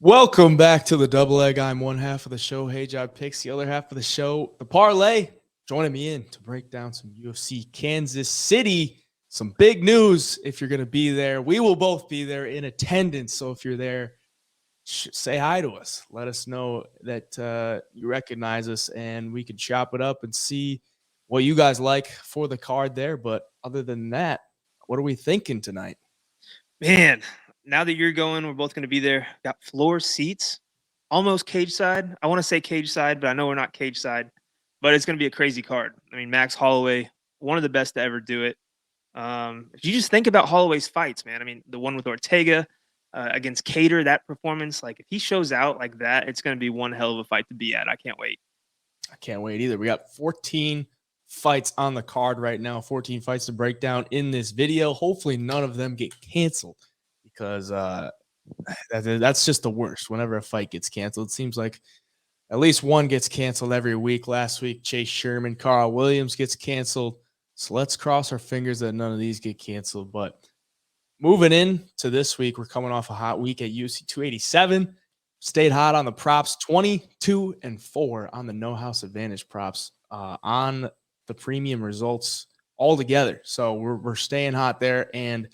Welcome back to the Double Egg. I'm one half of the show, Hey Job Picks. The other half of the show, the Parlay. Joining me in to break down some UFC Kansas City. Some big news if you're going to be there. We will both be there in attendance. So if you're there, say hi to us. Let us know that you recognize us and we can chop it up and see what you guys like for the card there. But other than that, what are we thinking tonight? Man, now that you're going, we're both going to be there. Got floor seats, almost cage side. I want to say cage side, but I know we're not cage side. But it's going to be a crazy card. I mean, Max Holloway, one of the best to ever do it. If you just think about Holloway's fights, man, I mean, the one with Ortega against Cater, that performance, like if he shows out like that, it's going to be one hell of a fight to be at. I can't wait. I can't wait either. We got 14 fights on the card right now, 14 fights to break down in this video. Hopefully none of them get canceled because that's just the worst. Whenever a fight gets canceled, it seems like at least one gets canceled every week. Last week, Chase Sherman, Carl Williams gets canceled. So let's cross our fingers that none of these get canceled. But moving in to this week, we're coming off a hot week at UFC 287. Stayed hot on the props, 22-4 on the no house advantage props on the premium results altogether. So we're staying hot there, and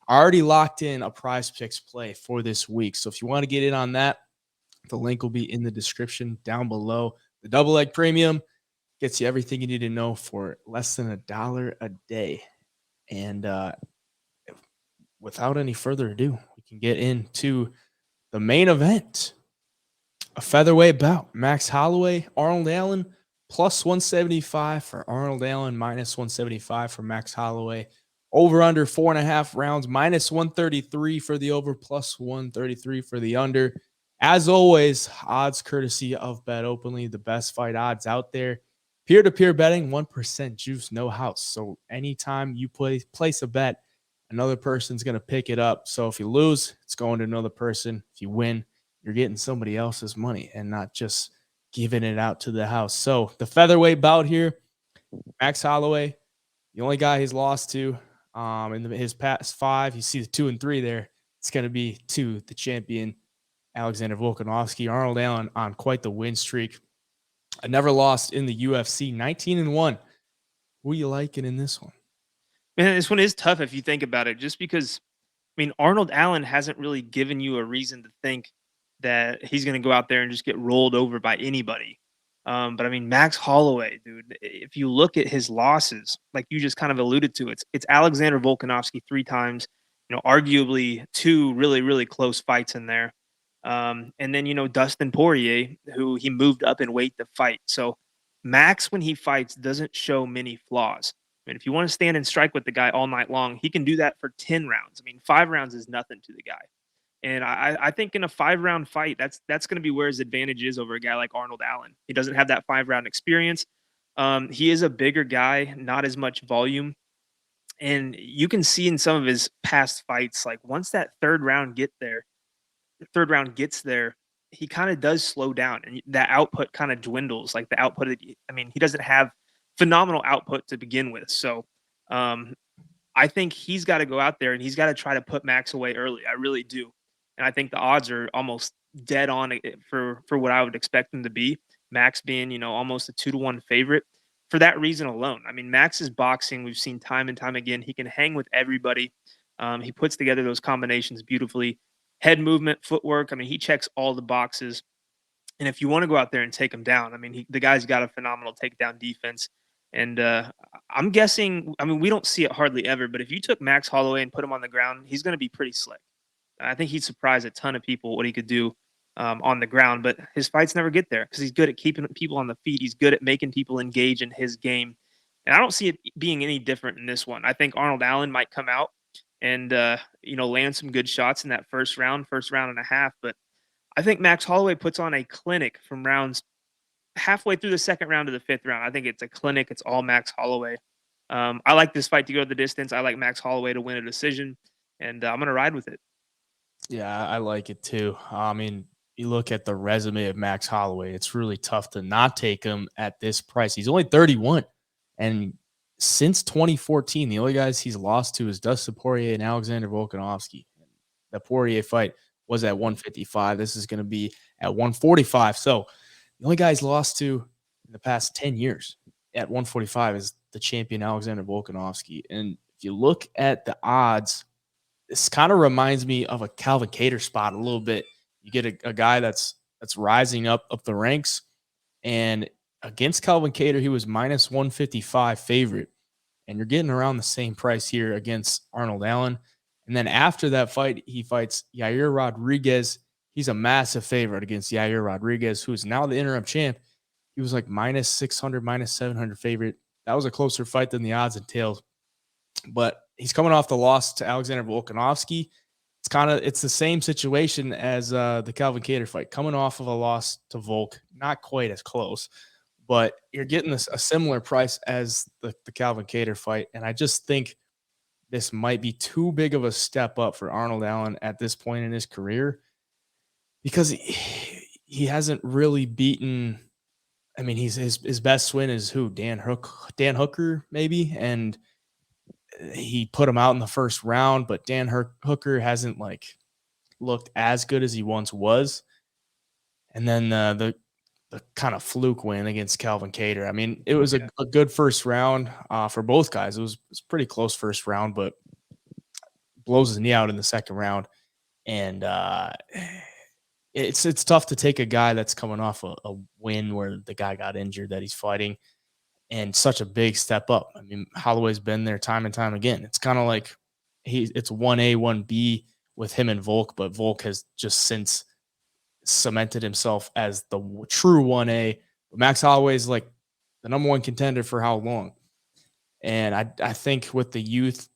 I already locked in a prize picks play for this week. So if you want to get in on that, the link will be in the description down below. The double leg premium gets you everything you need to know for less than $1 a day. And without any further ado, we can get into the main event. A featherweight bout. Max Holloway, Arnold Allen, plus 175 for Arnold Allen, minus 175 for Max Holloway. Over under 4.5 rounds, minus 133 for the over, plus 133 for the under. As always, odds courtesy of BetOpenly, the best fight odds out there. Peer-to-peer betting, 1% juice, no house. So anytime you place a bet, another person's going to pick it up. So if you lose, it's going to another person. If you win, you're getting somebody else's money and not just giving it out to the house. So the featherweight bout here, Max Holloway, the only guy he's lost to in his past 5, you see the 2 and 3 there. It's going to be to the champion, Alexander Volkanovski. Arnold Allen on quite the win streak. I never lost in the UFC, 19-1. Who are you liking in this one? Man, this one is tough if you think about it, just because, I mean, Arnold Allen hasn't really given you a reason to think that he's going to go out there and just get rolled over by anybody. But I mean, Max Holloway, dude, if you look at his losses, like you just kind of alluded to, it's Alexander Volkanovski 3 times, arguably 2 really, really close fights in there. And then, Dustin Poirier, who he moved up in weight to fight. So Max, when he fights, doesn't show many flaws. I mean, if you want to stand and strike with the guy all night long, he can do that for 10 rounds. I mean, 5 rounds is nothing to the guy. And I think in a 5-round fight, that's going to be where his advantage is over a guy like Arnold Allen. He doesn't have that 5-round experience. He is a bigger guy, not as much volume. And you can see in some of his past fights, like once that third round gets there, he kind of does slow down, and that output kind of dwindles. Like the output, I mean, he doesn't have phenomenal output to begin with. So I think he's got to go out there and he's got to try to put Max away early. I really do. And I think the odds are almost dead on for what I would expect them to be. Max being, almost a 2-1 favorite for that reason alone. I mean, Max's boxing, we've seen time and time again. He can hang with everybody. He puts together those combinations beautifully. Head movement, footwork. I mean, he checks all the boxes. And if you want to go out there and take him down, I mean, the guy's got a phenomenal takedown defense. And I'm guessing, I mean, we don't see it hardly ever, but if you took Max Holloway and put him on the ground, he's going to be pretty slick. I think he'd surprise a ton of people what he could do on the ground, but his fights never get there because he's good at keeping people on the feet. He's good at making people engage in his game. And I don't see it being any different in this one. I think Arnold Allen might come out and, land some good shots in that first round and a half. But I think Max Holloway puts on a clinic from rounds halfway through the second round to the 5th round. I think it's a clinic. It's all Max Holloway. I like this fight to go the distance. I like Max Holloway to win a decision, and I'm going to ride with it. Yeah, I like it too. I mean, you look at the resume of Max Holloway, it's really tough to not take him at this price. He's only 31. And since 2014, the only guys he's lost to is Dustin Poirier and Alexander Volkanovski. The Poirier fight was at 155. This is going to be at 145. So the only guy he's lost to in the past 10 years at 145 is the champion Alexander Volkanovski. And if you look at the odds, this kind of reminds me of a Calvin Kattar spot a little bit. You get a guy that's rising up the ranks, and against Calvin Kattar, he was minus 155 favorite, and you're getting around the same price here against Arnold Allen. And then after that fight, he fights Yair Rodriguez. He's a massive favorite against Yair Rodriguez, who's now the interim champ. He was like minus 600, minus 700 favorite. That was a closer fight than the odds entailed. But he's coming off the loss to Alexander Volkanovski. It's the same situation as the Calvin Kattar fight, coming off of a loss to Volk, not quite as close, but you're getting a similar price as the Calvin Kattar fight. And I just think this might be too big of a step up for Arnold Allen at this point in his career, because he hasn't really beaten. I mean, his best win is who? Dan Hooker, maybe, and he put him out in the first round. But Dan Hooker hasn't like looked as good as he once was. And then the kind of fluke win against Calvin Kattar. I mean, it was a good first round for both guys. It was pretty close first round, but blows his knee out in the second round. And it's tough to take a guy that's coming off a win where the guy got injured that he's fighting, and such a big step up. I mean, Holloway's been there time and time again. It's kind of like it's 1A, 1B with him and Volk, but Volk has just since cemented himself as the true 1A. But Max Holloway is like the number one contender for how long? And I think with the youth,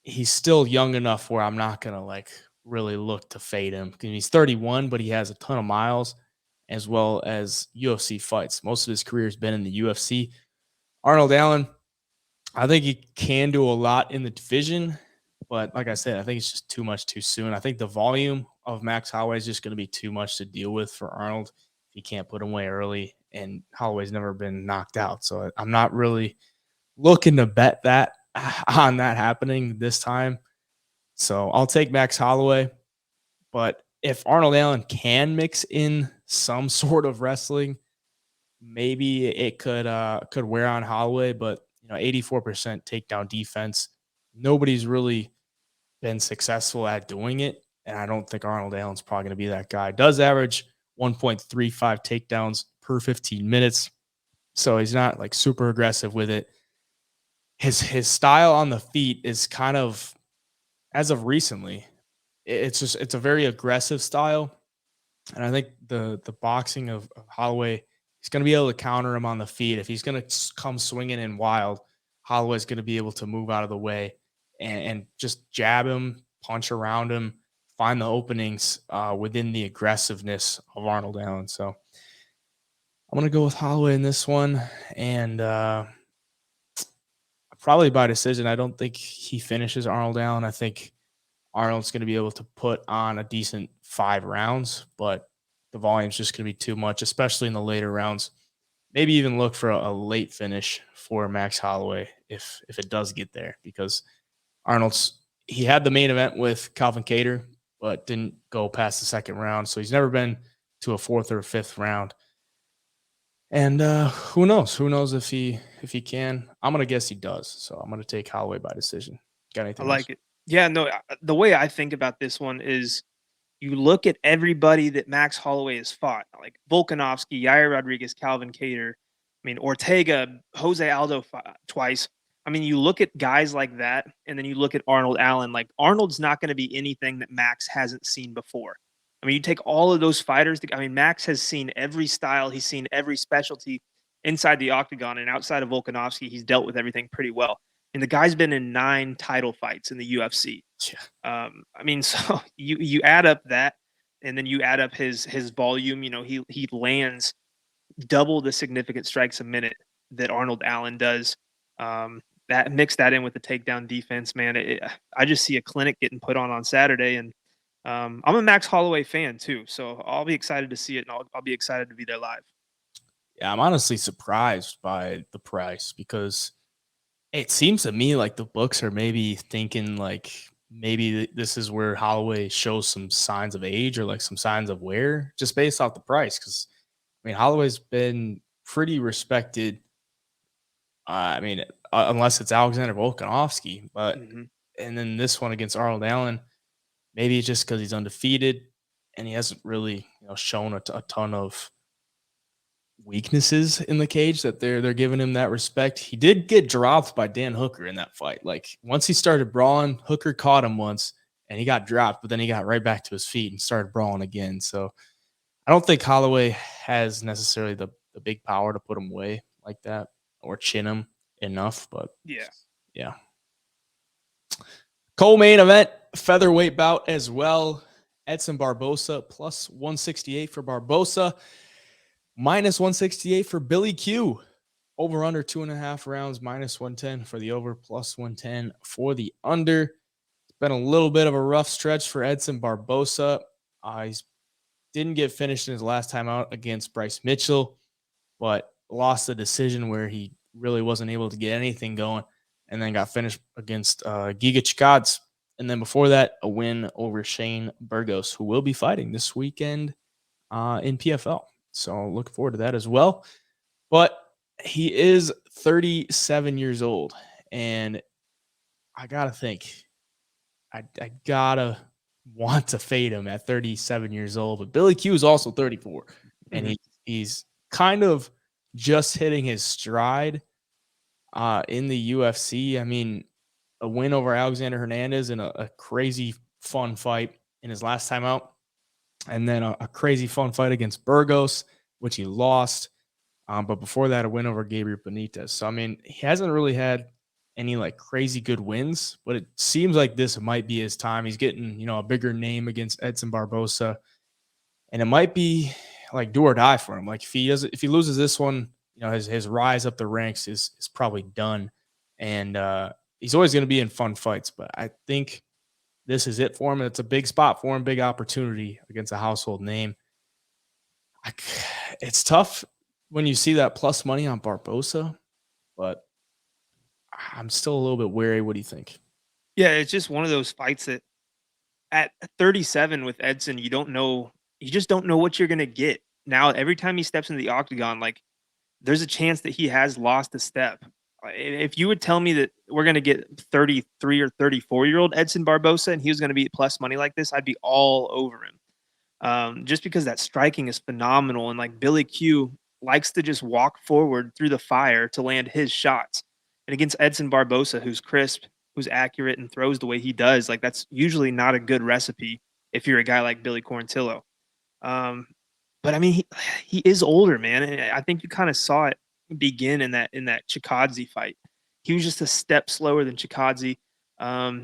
he's still young enough where I'm not going to like really look to fade him, because he's 31, but he has a ton of miles as well as UFC fights. Most of his career has been in the UFC. Arnold Allen, I think he can do a lot in the division, but like I said, I think it's just too much too soon. I think the volume of Max Holloway is just going to be too much to deal with for Arnold if he can't put him away early, and Holloway's never been knocked out. So I'm not really looking to bet that on that happening this time. So I'll take Max Holloway, but if Arnold Allen can mix in some sort of wrestling, maybe it could wear on Holloway. But 84% takedown defense, nobody's really been successful at doing it, and I don't think Arnold Allen's probably going to be that guy. Does average 1.35 takedowns per 15 minutes, so he's not like super aggressive with it. His style on the feet is kind of, as of recently, it's a very aggressive style, and I think the boxing of Holloway, he's going to be able to counter him on the feet. If he's going to come swinging in wild, Holloway's going to be able to move out of the way and just jab him, punch around him, find the openings within the aggressiveness of Arnold Allen. So I'm going to go with Holloway in this one, and probably by decision. I don't think he finishes Arnold Allen. I think Arnold's going to be able to put on a decent 5 rounds, but the volume's just going to be too much, especially in the later rounds. Maybe even look for a late finish for Max Holloway if it does get there, because he had the main event with Calvin Kattar, but didn't go past the second round. So he's never been to a 4th or 5th round. And who knows? Who knows if he can? I'm going to guess he does. So I'm going to take Holloway by decision. Got anything I like else? it. Yeah, no, the way I think about this one is you look at everybody that Max Holloway has fought, like Volkanovski, Yair Rodriguez, Calvin Kattar, I mean, Ortega, Jose Aldo twice. I mean, you look at guys like that, and then you look at Arnold Allen. Like, Arnold's not going to be anything that Max hasn't seen before. I mean, you take all of those fighters. I mean, Max has seen every style. He's seen every specialty inside the octagon, and outside of Volkanovski, he's dealt with everything pretty well. And the guy's been in 9 title fights in the UFC. Yeah. I mean, so you add up that, and then you add up his volume. He lands double the significant strikes a minute that Arnold Allen does. That mix that in with the takedown defense, man. I just see a clinic getting put on Saturday, and I'm a Max Holloway fan too, so I'll be excited to see it, and I'll be excited to be there live. Yeah, I'm honestly surprised by the price, because it seems to me like the books are maybe thinking like maybe this is where Holloway shows some signs of age or like some signs of wear just based off the price. Because, I mean, Holloway's been pretty respected. Unless it's Alexander Volkanovski, but and then this one against Arnold Allen, maybe it's just because he's undefeated and he hasn't really shown a ton of weaknesses in the cage that they're giving him that respect. He did get dropped by Dan Hooker in that fight. Like once he started brawling, Hooker caught him once and he got dropped, but then he got right back to his feet and started brawling again. So I don't think Holloway has necessarily the big power to put him away like that or chin him enough, but yeah. Co-main event, featherweight bout as well. Edson Barboza plus 168 for Barboza, minus 168 for Billy Q. Over under 2.5 rounds, minus 110 for the over, plus 110 for the under. It's been a little bit of a rough stretch for Edson Barboza. He didn't get finished in his last time out against Bryce Mitchell, but lost the decision where he really wasn't able to get anything going, and then got finished against Giga Chikadze. And then before that, a win over Shane Burgos, who will be fighting this weekend in PFL. So look forward to that as well. But he is 37 years old, and I got to think, I got to want to fade him at 37 years old. But Billy Q is also 34, and he's kind of just hitting his stride in the UFC. I mean, a win over Alexander Hernandez in a crazy fun fight in his last time out, and then a crazy fun fight against Burgos, which he lost. But before that, a win over Gabriel Benitez. So, I mean, he hasn't really had any like crazy good wins, but it seems like this might be his time. He's getting, a bigger name against Edson Barboza, and it might be like do or die for him. Like if he loses this one, his rise up the ranks is probably done. And he's always going to be in fun fights, but I think this is it for him. It's a big spot for him, big opportunity against a household name. It's tough when you see that plus money on Barboza, but I'm still a little bit wary. What do you think? Yeah, it's just one of those fights that at 37 with Edson, you just don't know what you're going to get. Now, every time he steps into the octagon, like there's a chance that he has lost a step. If you would tell me that we're going to get 33 or 34-year-old Edson Barboza and he was going to be plus money like this, I'd be all over him. Just because that striking is phenomenal. And like Billy Q likes to just walk forward through the fire to land his shots. And against Edson Barboza, who's crisp, who's accurate, and throws the way he does, like that's usually not a good recipe if you're a guy like Billy Quarantillo. But I mean, he is older, man. And I think you kind of saw it begin in that Chikadze fight. He was just a step slower than Chikadze.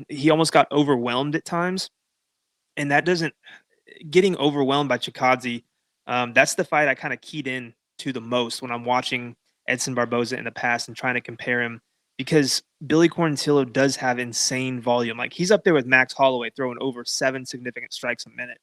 He almost got overwhelmed at times, and that doesn't getting overwhelmed by Chikadze. That's the fight I kind of keyed in to the most when I'm watching Edson Barboza in the past and trying to compare him, because Billy Quarantillo does have insane volume. Like he's up there with Max Holloway, throwing over 7 significant strikes a minute.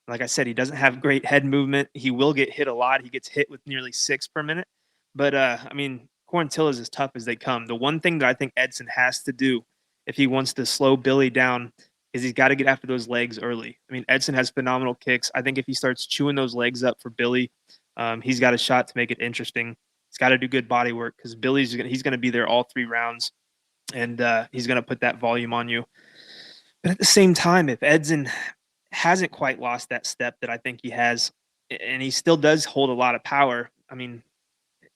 Like I said, he doesn't have great head movement. He will get hit a lot. He gets hit with nearly 6 per minute. But, I mean, Quarantillo is as tough as they come. The one thing that I think Edson has to do if he wants to slow Billy down is he's got to get after those legs early. I mean, Edson has phenomenal kicks. I think if he starts chewing those legs up for Billy, he's got a shot to make it interesting. He's got to do good body work because he's going to be there all 3 rounds, and he's going to put that volume on you. But at the same time, if Edson hasn't quite lost that step that I think he has, and he still does hold a lot of power, I mean,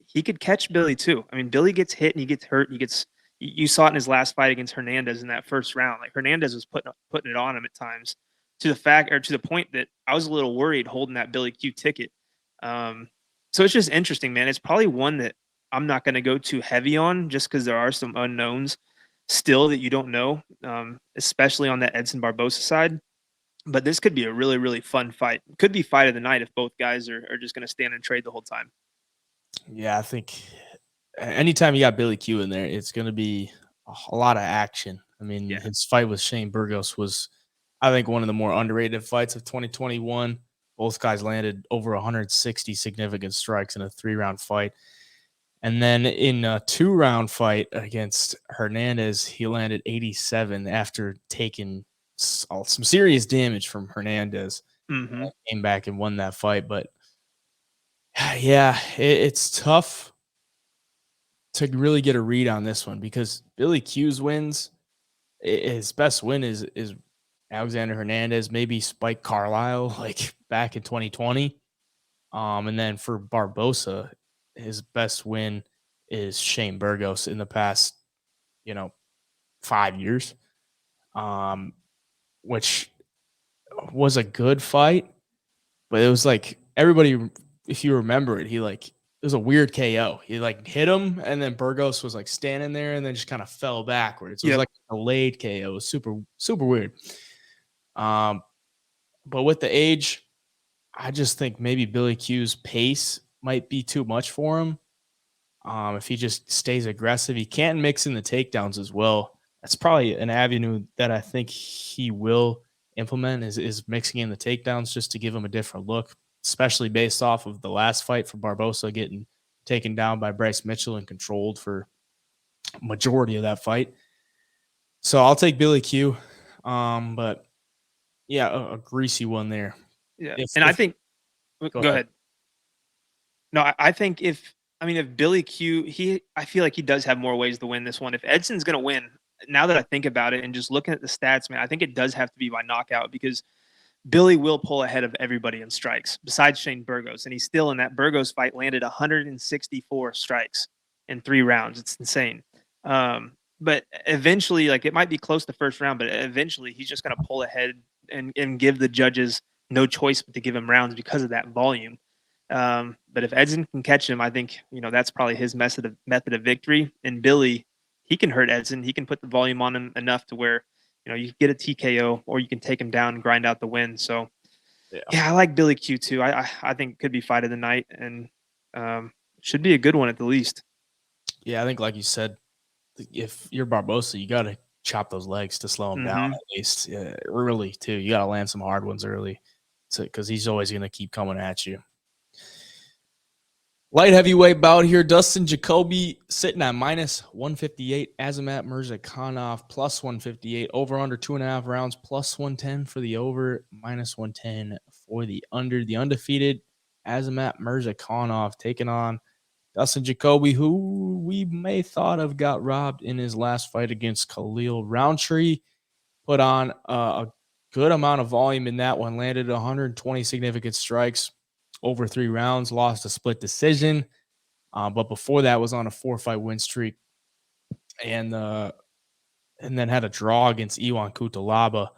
he could catch Billy too. I mean, Billy gets hit and he gets hurt. You saw it in his last fight against Hernandez in that first round. Like Hernandez was putting it on him at times to the point that I was a little worried holding that Billy Q ticket. So it's just interesting, man. It's probably one that I'm not going to go too heavy on just because there are some unknowns still that you don't know, especially on that Edson Barboza side. But this could be a really, really fun fight. Could be fight of the night if both guys are just going to stand and trade the whole time. Yeah, I think anytime you got Billy Q in there, it's going to be a lot of action. I mean, his fight with Shane Burgos was, I think, one of the more underrated fights of 2021. Both guys landed over 160 significant strikes in a 3-round fight. And then in a 2-round fight against Hernandez, he landed 87 after taking some serious damage from Hernandez. Mm-hmm. Came back and won that fight, but yeah, it's tough to really get a read on this one because Billy Q's wins. His best win is Alexander Hernandez, maybe Spike Carlisle, like back in 2020. And then for Barboza, his best win is Shane Burgos in the past, 5 years. Which was a good fight, but it was like everybody, if you remember it, it was a weird KO. He like hit him, and then Burgos was like standing there, and then just kind of fell backwards. It was like a delayed KO. It was super, super weird. But with the age, I just think maybe Billy Q's pace might be too much for him. If he just stays aggressive, he can mix in the takedowns as well. That's probably an avenue that I think he will implement is mixing in the takedowns just to give him a different look, especially based off of the last fight for Barboza getting taken down by Bryce Mitchell and controlled for majority of that fight. So I'll take Billy Q. But yeah, a greasy one there. Yeah. I think go ahead. No, I think if Billy Q, I feel like he does have more ways to win this one. If Edson's going to win, now that I think about it and just looking at the stats, man, I think it does have to be by knockout because Billy will pull ahead of everybody in strikes besides Shane Burgos. And he's still in that Burgos fight landed 164 strikes in 3 rounds. It's insane. But eventually, like it might be close to first round, but eventually he's just going to pull ahead and give the judges no choice but to give him rounds because of that volume. But if Edson can catch him, I think, that's probably his method of victory. And Billy, he can hurt Edson. He can put the volume on him enough to where, you get a TKO or you can take him down and grind out the win. So, yeah I like Billy Q too. I think it could be fight of the night and should be a good one at the least. Yeah, I think like you said, if you're Barboza, you got to chop those legs to slow him down at least early too. You got to land some hard ones early because he's always going to keep coming at you. Light heavyweight bout here. Dustin Jacoby sitting at minus 158. Azamat Murzakanov plus 158. Over under 2.5 rounds plus 110 for the over. Minus 110 for the under. The undefeated Azamat Murzakanov taking on Dustin Jacoby, who we may thought of got robbed in his last fight against Khalil Roundtree. Put on a good amount of volume in that one. Landed 120 significant strikes over 3 rounds, lost a split decision. But before that was on a 4-fight win streak and then had a draw against Iwan Cutelaba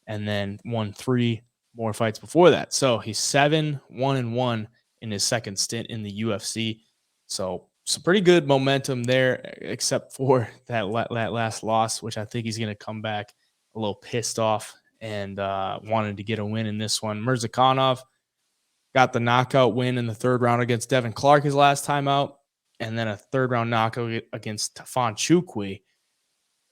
and then won 3 more fights before that. So he's 7-1-1 in his second stint in the UFC. So some pretty good momentum there, except for that last loss, which I think he's going to come back a little pissed off and wanted to get a win in this one. Murzakanov got the knockout win in the 3rd round against Devin Clark his last time out, and then a 3rd round knockout against Tafon Chukwi.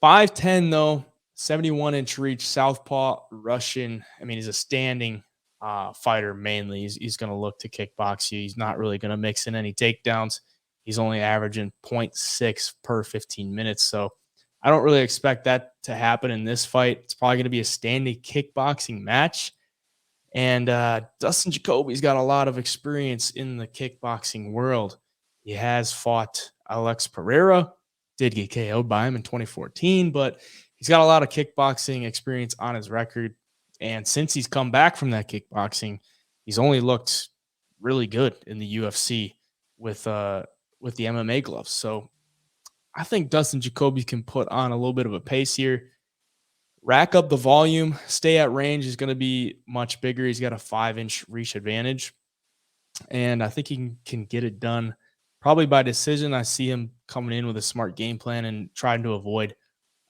5'10", though, 71-inch reach, southpaw, Russian. I mean, he's a standing fighter mainly. He's going to look to kickbox you. He's not really going to mix in any takedowns. He's only averaging 0.6 per 15 minutes. So I don't really expect that to happen in this fight. It's probably going to be a standing kickboxing match. And Dustin Jacoby's got a lot of experience in the kickboxing world. He has fought Alex Pereira, did get KO'd by him in 2014, but he's got a lot of kickboxing experience on his record. And since he's come back from that kickboxing, he's only looked really good in the UFC with the MMA gloves. So I think Dustin Jacoby can put on a little bit of a pace here. Rack up the volume, stay at range is going to be much bigger. He's got a 5-inch reach advantage, and I think he can get it done probably by decision. I see him coming in with a smart game plan and trying to avoid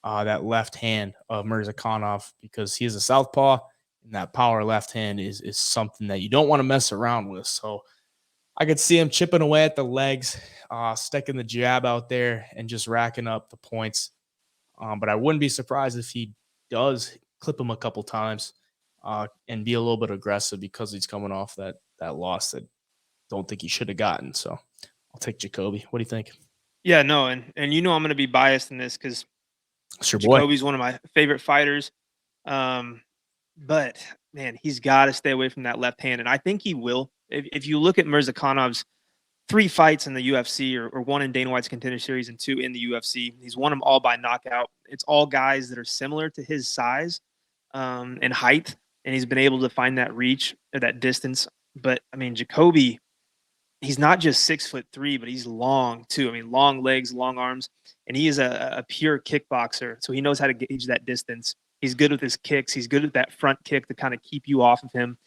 that left hand of Murzakanov because he is a southpaw, and that power left hand is something that you don't want to mess around with. So I could see him chipping away at the legs, sticking the jab out there, and just racking up the points. But I wouldn't be surprised if he does clip him a couple times and be a little bit aggressive because he's coming off that loss that don't think he should have gotten. So I'll take Jacoby. What do you think? Yeah, no, and I'm going to be biased in this because It's your Jacoby's boy. one of my favorite fighters. But man, he's got to stay away from that left hand, and I think he will. If you look at Murzakanov's 3 fights in the UFC, or 1 in Dana White's Contender Series and 2 in the UFC, he's won them all by knockout. It's all guys that are similar to his size and height, and he's been able to find that reach or that distance. But I mean, Jacoby, he's not just 6'3", but he's long too. I mean, long legs, long arms, and he is a pure kickboxer. So he knows how to gauge that distance. He's good with his kicks. He's good at that front kick to kind of keep you off of him.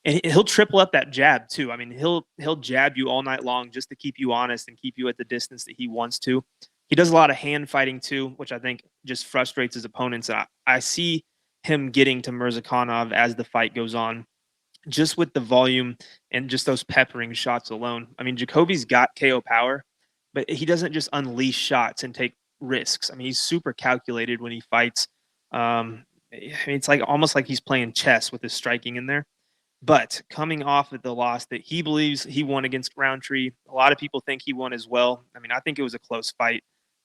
And he'll triple up that jab too. I mean, he'll jab you all night long just to keep you honest and keep you at the distance that he wants to. He does a lot of hand fighting too, which I think just frustrates his opponents. And I see him getting to Murzakanov as the fight goes on, just with the volume and just those peppering shots alone. I mean, Jacoby's got KO power, but he doesn't just unleash shots and take risks. I mean, he's super calculated when he fights. I mean, it's like almost like he's playing chess with his striking in there. But coming off of the loss that he believes he won against Roundtree, a lot of people think he won as well. I mean, I think it was a close fight.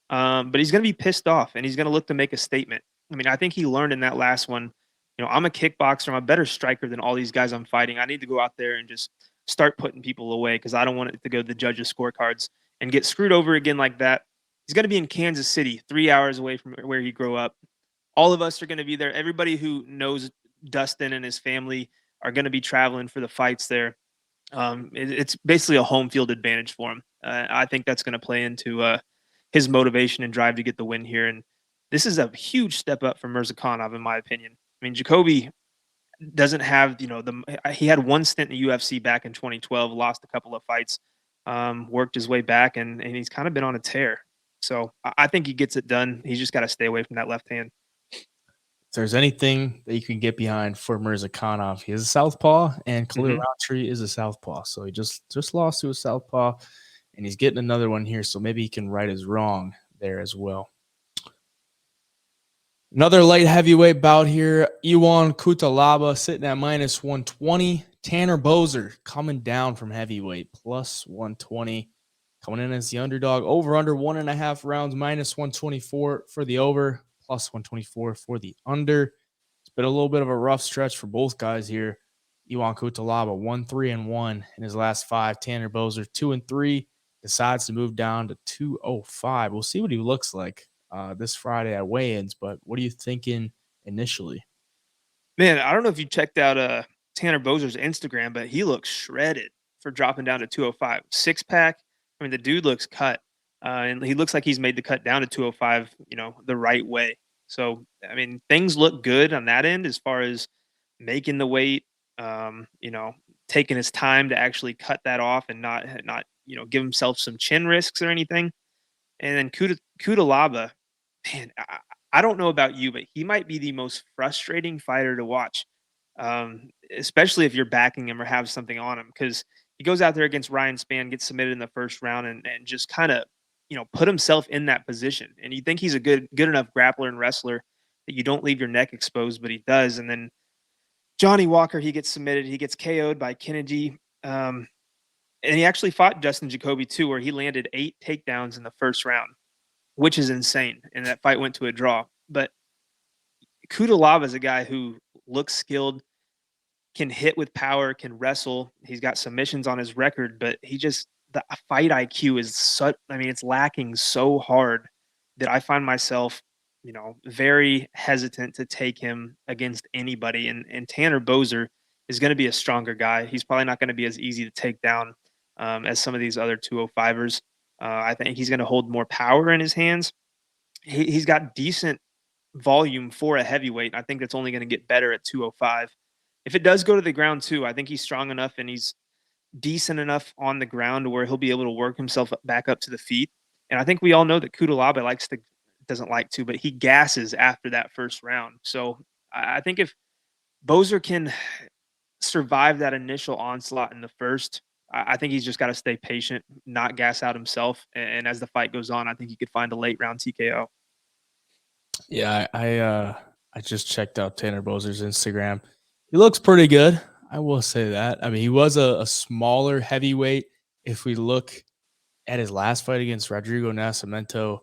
But he's going to be pissed off, and he's going to look to make a statement. I mean, I think he learned in that last one, I'm a kickboxer. I'm a better striker than all these guys I'm fighting. I need to go out there and just start putting people away because I don't want it to go to the judges' scorecards and get screwed over again like that. He's going to be in Kansas City, 3 hours away from where he grew up. All of us are going to be there. Everybody who knows Dustin and his family are going to be traveling for the fights there. It's basically a home field advantage for him. I think that's going to play into his motivation and drive to get the win here. And this is a huge step up for Murzakanov, in my opinion. I mean, Jacoby doesn't have, he had 1 stint in the UFC back in 2012, lost a couple of fights, worked his way back, and he's kind of been on a tear. So I think he gets it done. He's just got to stay away from that left hand. If there's anything that you can get behind for Murzakanov, he is a southpaw, and Khalil Roundtree is a southpaw. So he just lost to a southpaw, and he's getting another one here. So maybe he can right his wrong there as well. Another light heavyweight bout here. Iwan Cutelaba sitting at minus 120. Tanner Boser coming down from heavyweight, plus 120. Coming in as the underdog. Over under 1.5 rounds, minus 124 for the over, plus 124 for the under. It's been a little bit of a rough stretch for both guys here. Iwan Cutelaba 1-3-1 in his last 5. Tanner Boser 2-3. Decides to move down to 205. We'll see what he looks like this Friday at weigh-ins, but what are you thinking initially? Man, I don't know if you checked out Tanner Boser's Instagram, but he looks shredded for dropping down to 205. 6-pack. I mean, the dude looks cut, and he looks like he's made the cut down to 205, the right way. So, I mean, things look good on that end as far as making the weight, taking his time to actually cut that off and not give himself some chin risks or anything. And then Cutelaba, man, I don't know about you, but he might be the most frustrating fighter to watch, especially if you're backing him or have something on him, because he goes out there against Ryan Spann, gets submitted in the first round, and just kind of, put himself in that position. And you think he's a good enough grappler and wrestler that you don't leave your neck exposed, but he does. And then Johnny Walker, he gets submitted. He gets KO'd by Kennedy. And he actually fought Justin Jacoby too, where he landed 8 takedowns in the first round, which is insane. And that fight went to a draw. But Cutelaba is a guy who looks skilled, can hit with power, can wrestle. He's got submissions on his record, but the fight IQ is it's lacking so hard that I find myself, very hesitant to take him against anybody. And Tanner Boser is going to be a stronger guy. He's probably not going to be as easy to take down as some of these other 205ers. I think he's going to hold more power in his hands. He's got decent volume for a heavyweight. I think that's only going to get better at 205. If it does go to the ground too, I think he's strong enough and he's decent enough on the ground where he'll be able to work himself back up to the feet. And I think we all know that Cutelaba but he gasses after that first round. So I think if Boser can survive that initial onslaught in the first, I think he's just got to stay patient, not gas out himself. And as the fight goes on, I think he could find a late round TKO. Yeah, I just checked out Tanner Boser's Instagram. He looks pretty good. I will say that. I mean, he was a smaller heavyweight. If we look at his last fight against Rodrigo Nascimento,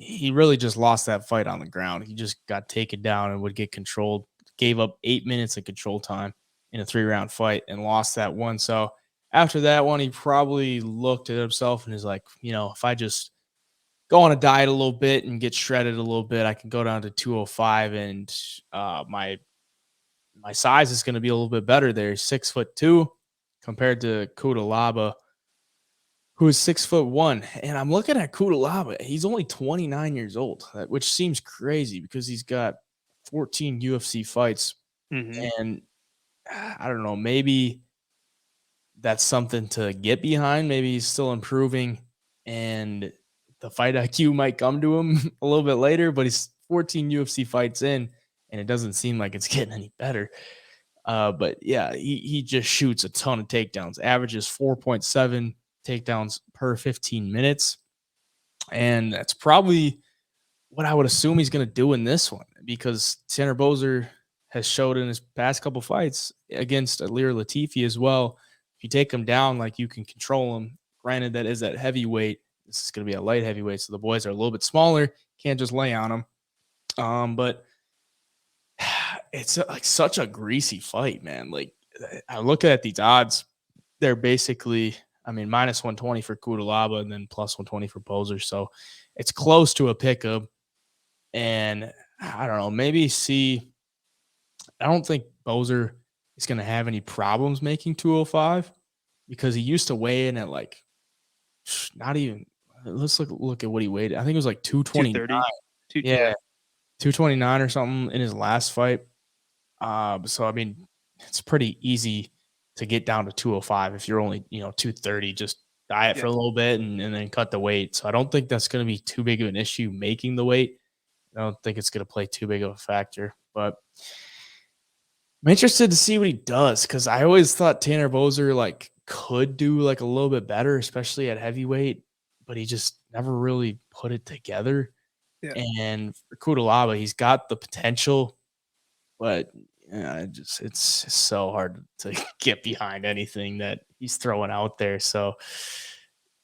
he really just lost that fight on the ground. He just got taken down and would get controlled. Gave up 8 minutes of control time in a 3-round fight and lost that one. So after that one, he probably looked at himself and is like, if I just go on a diet a little bit and get shredded a little bit, I can go down to 205 and my size is going to be a little bit better there. 6'2" compared to Cutelaba, who is 6'1". And I'm looking at Cutelaba. He's only 29 years old, which seems crazy because he's got 14 UFC fights. Mm-hmm. And I don't know, maybe that's something to get behind. Maybe he's still improving and the fight IQ might come to him a little bit later, but he's 14 UFC fights in and it doesn't seem like it's getting any better. But yeah, he just shoots a ton of takedowns, averages 4.7 takedowns per 15 minutes. And that's probably what I would assume he's going to do in this one because Tanner Boser has showed in his past couple fights against Alir Latifi as well. If you take him down, like you can control him. Granted, that is at heavyweight. This is going to be a light heavyweight, so the boys are a little bit smaller. Can't just lay on them. But it's like such a greasy fight, man. Like I look at these odds, they're basically, minus 120 for Cutelaba and then plus 120 for Boser. So it's close to a pickup. And I don't know, I don't think Boser is going to have any problems making 205 because he used to weigh in at like not even. Let's look at what he weighed. I think it was like 229. 230. Yeah, 229 or something in his last fight. So it's pretty easy to get down to 205 if you're only 230. Just diet for a little bit and then cut the weight. So I don't think that's going to be too big of an issue making the weight. I don't think it's going to play too big of a factor, but I'm interested to see what he does because I always thought Tanner Boser could do a little bit better, especially at heavyweight, but he just never really put it together. Yeah. And for Cutelaba, he's got the potential, but it's so hard to get behind anything that he's throwing out there. So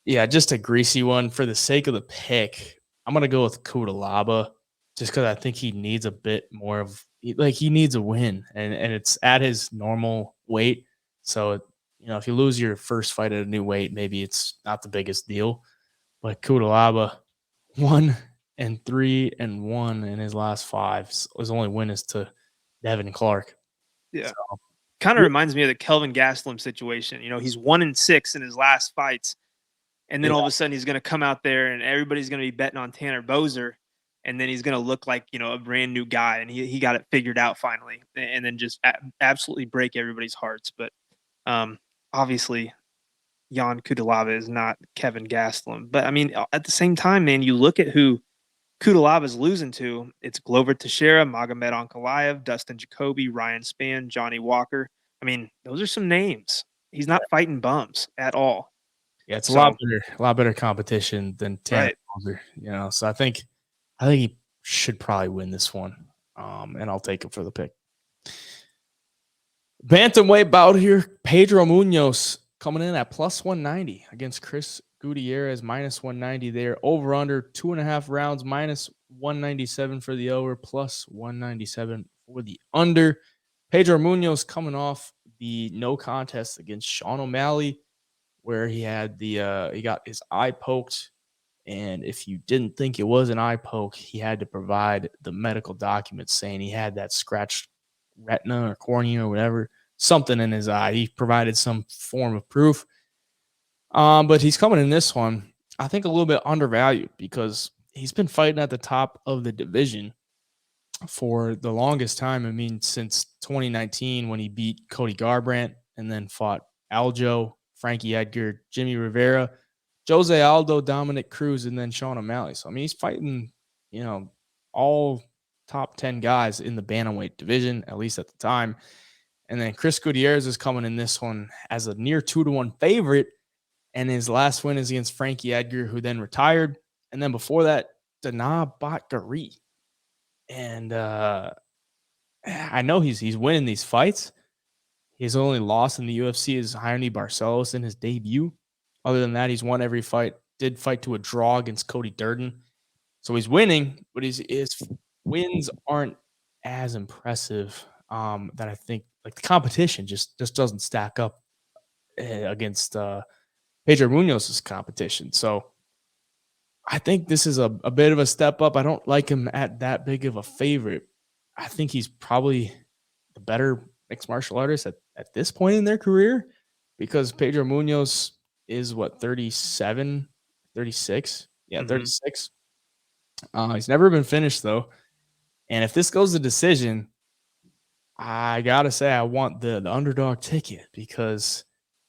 yeah, just a greasy one for the sake of the pick. I'm gonna go with Cutelaba just because I think he needs a bit more of he needs a win, and it's at his normal weight. So if you lose your first fight at a new weight, maybe it's not the biggest deal. But Cutelaba 1-3-1 in his last 5. His only win is to Devin Clark. Yeah. So, kind of reminds me of the Kelvin Gastelum situation. He's 1-6 in his last fights. And then all of a sudden he's going to come out there and everybody's going to be betting on Tanner Boser. And then he's going to look like, a brand new guy. And he got it figured out finally. And then just absolutely break everybody's hearts. But obviously, Jan Cutelaba is not Kevin Gastelum. But, at the same time, man, you look at who Cutelaba is losing to. It's Glover Teixeira, Magomed Ankalaev, Dustin Jacoby, Ryan Spann, Johnny Walker. Those are some names. He's not fighting bums at all. Yeah, it's a lot better competition than Tanner Boser, so I think he should probably win this one. And I'll take him for the pick. Bantamweight bout here. Pedro Munhoz coming in at plus 190 against Chris Gutierrez, minus 190 there. Over under 2.5 rounds, minus 197 for the over, plus 197 for the under. Pedro Munhoz coming off the no contest against Sean O'Malley, where he had he got his eye poked. And if you didn't think it was an eye poke, he had to provide the medical documents saying he had that scratched retina or cornea or whatever, something in his eye. He provided some form of proof. But he's coming in this one, I think, a little bit undervalued because he's been fighting at the top of the division for the longest time. Since 2019 when he beat Cody Garbrandt and then fought Algeo, Frankie Edgar, Jimmy Rivera, Jose Aldo, Dominic Cruz, and then Sean O'Malley. So, he's fighting, all top 10 guys in the bantamweight division, at least at the time. And then Chris Gutierrez is coming in this one as a near 2-1 favorite. And his last win is against Frankie Edgar, who then retired. And then before that, Dana Bakari. And I know he's winning these fights. His only loss in the UFC is Jaime Barcelos in his debut. Other than that, he's won every fight. Did fight to a draw against Cody Durden. So he's winning, but his wins aren't as impressive. That I think like the competition just doesn't stack up against Pedro Munhoz's competition. So I think this is a bit of a step up. I don't like him at that big of a favorite. I think he's probably the better mixed martial artist at this point in their career because Pedro Munhoz is what, 37, 36? Yeah, 36. He's never been finished though. And if this goes to decision, I gotta say I want the underdog ticket because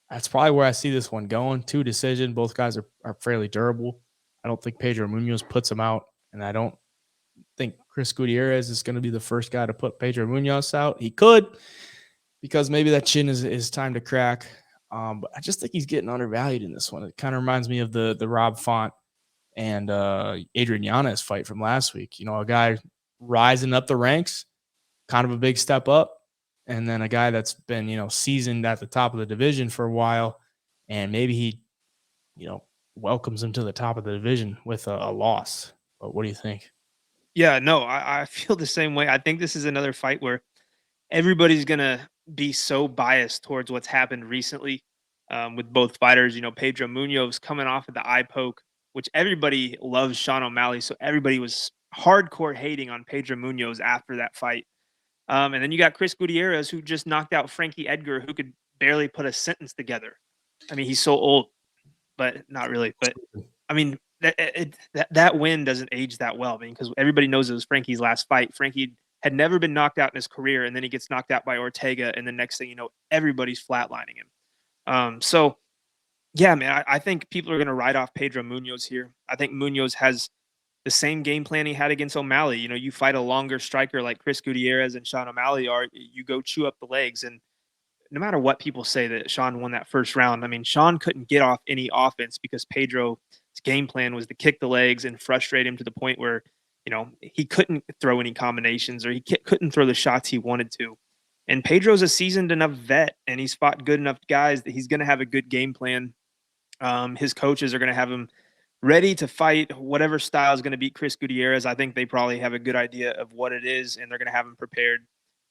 that's probably where I see this one going. 2 decision. Both guys are fairly durable. I don't think Pedro Munhoz puts him out, and I don't think Chris Gutierrez is going to be the first guy to put Pedro Munhoz out. He could, because maybe that chin is time to crack. But I just think he's getting undervalued in this one. It kind of reminds me of the Rob Font and Adrian Yanez fight from last week. You know, a guy rising up the ranks, kind of a big step up, and then a guy that's been, seasoned at the top of the division for a while, and maybe he, welcomes him to the top of the division with a loss. But what do you think? Yeah, no, I feel the same way. I think this is another fight where everybody's gonna be so biased towards what's happened recently with both fighters. You know, Pedro Munhoz coming off of the eye poke, which everybody loves Sean O'Malley, so everybody was hardcore hating on Pedro Munhoz after that fight. And then you got Chris Gutierrez, who just knocked out Frankie Edgar, who could barely put a sentence together. I mean, he's so old, but not really. But I mean, that win doesn't age that well. I mean, because everybody knows it was Frankie's last fight. Frankie had never been knocked out in his career, and then he gets knocked out by Ortega, and the next thing you know, everybody's flatlining him. So yeah, man, I think people are going to write off Pedro Munhoz here. I think Munhoz has the same game plan he had against O'Malley. You know, you fight a longer striker like Chris Gutierrez and Sean O'Malley are, you go chew up the legs. And no matter what people say that Sean won that first round, I mean, Sean couldn't get off any offense because Pedro's game plan was to kick the legs and frustrate him to the point where, he couldn't throw any combinations or he couldn't throw the shots he wanted to. And Pedro's a seasoned enough vet and he's fought good enough guys that he's going to have a good game plan. His coaches are going to have him ready to fight whatever style is going to beat Chris Gutierrez. I think they probably have a good idea of what it is, and they're going to have him prepared.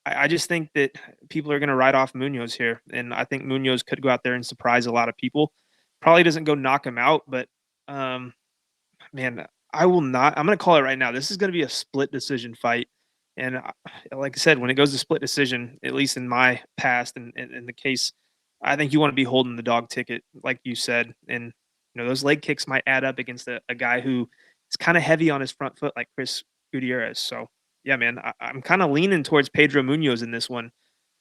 I just think that people are going to write off Munhoz here, and I think Munhoz could go out there and surprise a lot of people. Probably doesn't go knock him out, but man, I will not. I'm going to call it right now. This is going to be a split decision fight, and like I said, when it goes to split decision, at least in my past and in the case, I think you want to be holding the dog ticket, like you said, and those leg kicks might add up against a guy who is kind of heavy on his front foot like Chris Gutierrez. So, yeah, man, I'm kind of leaning towards Pedro Munhoz in this one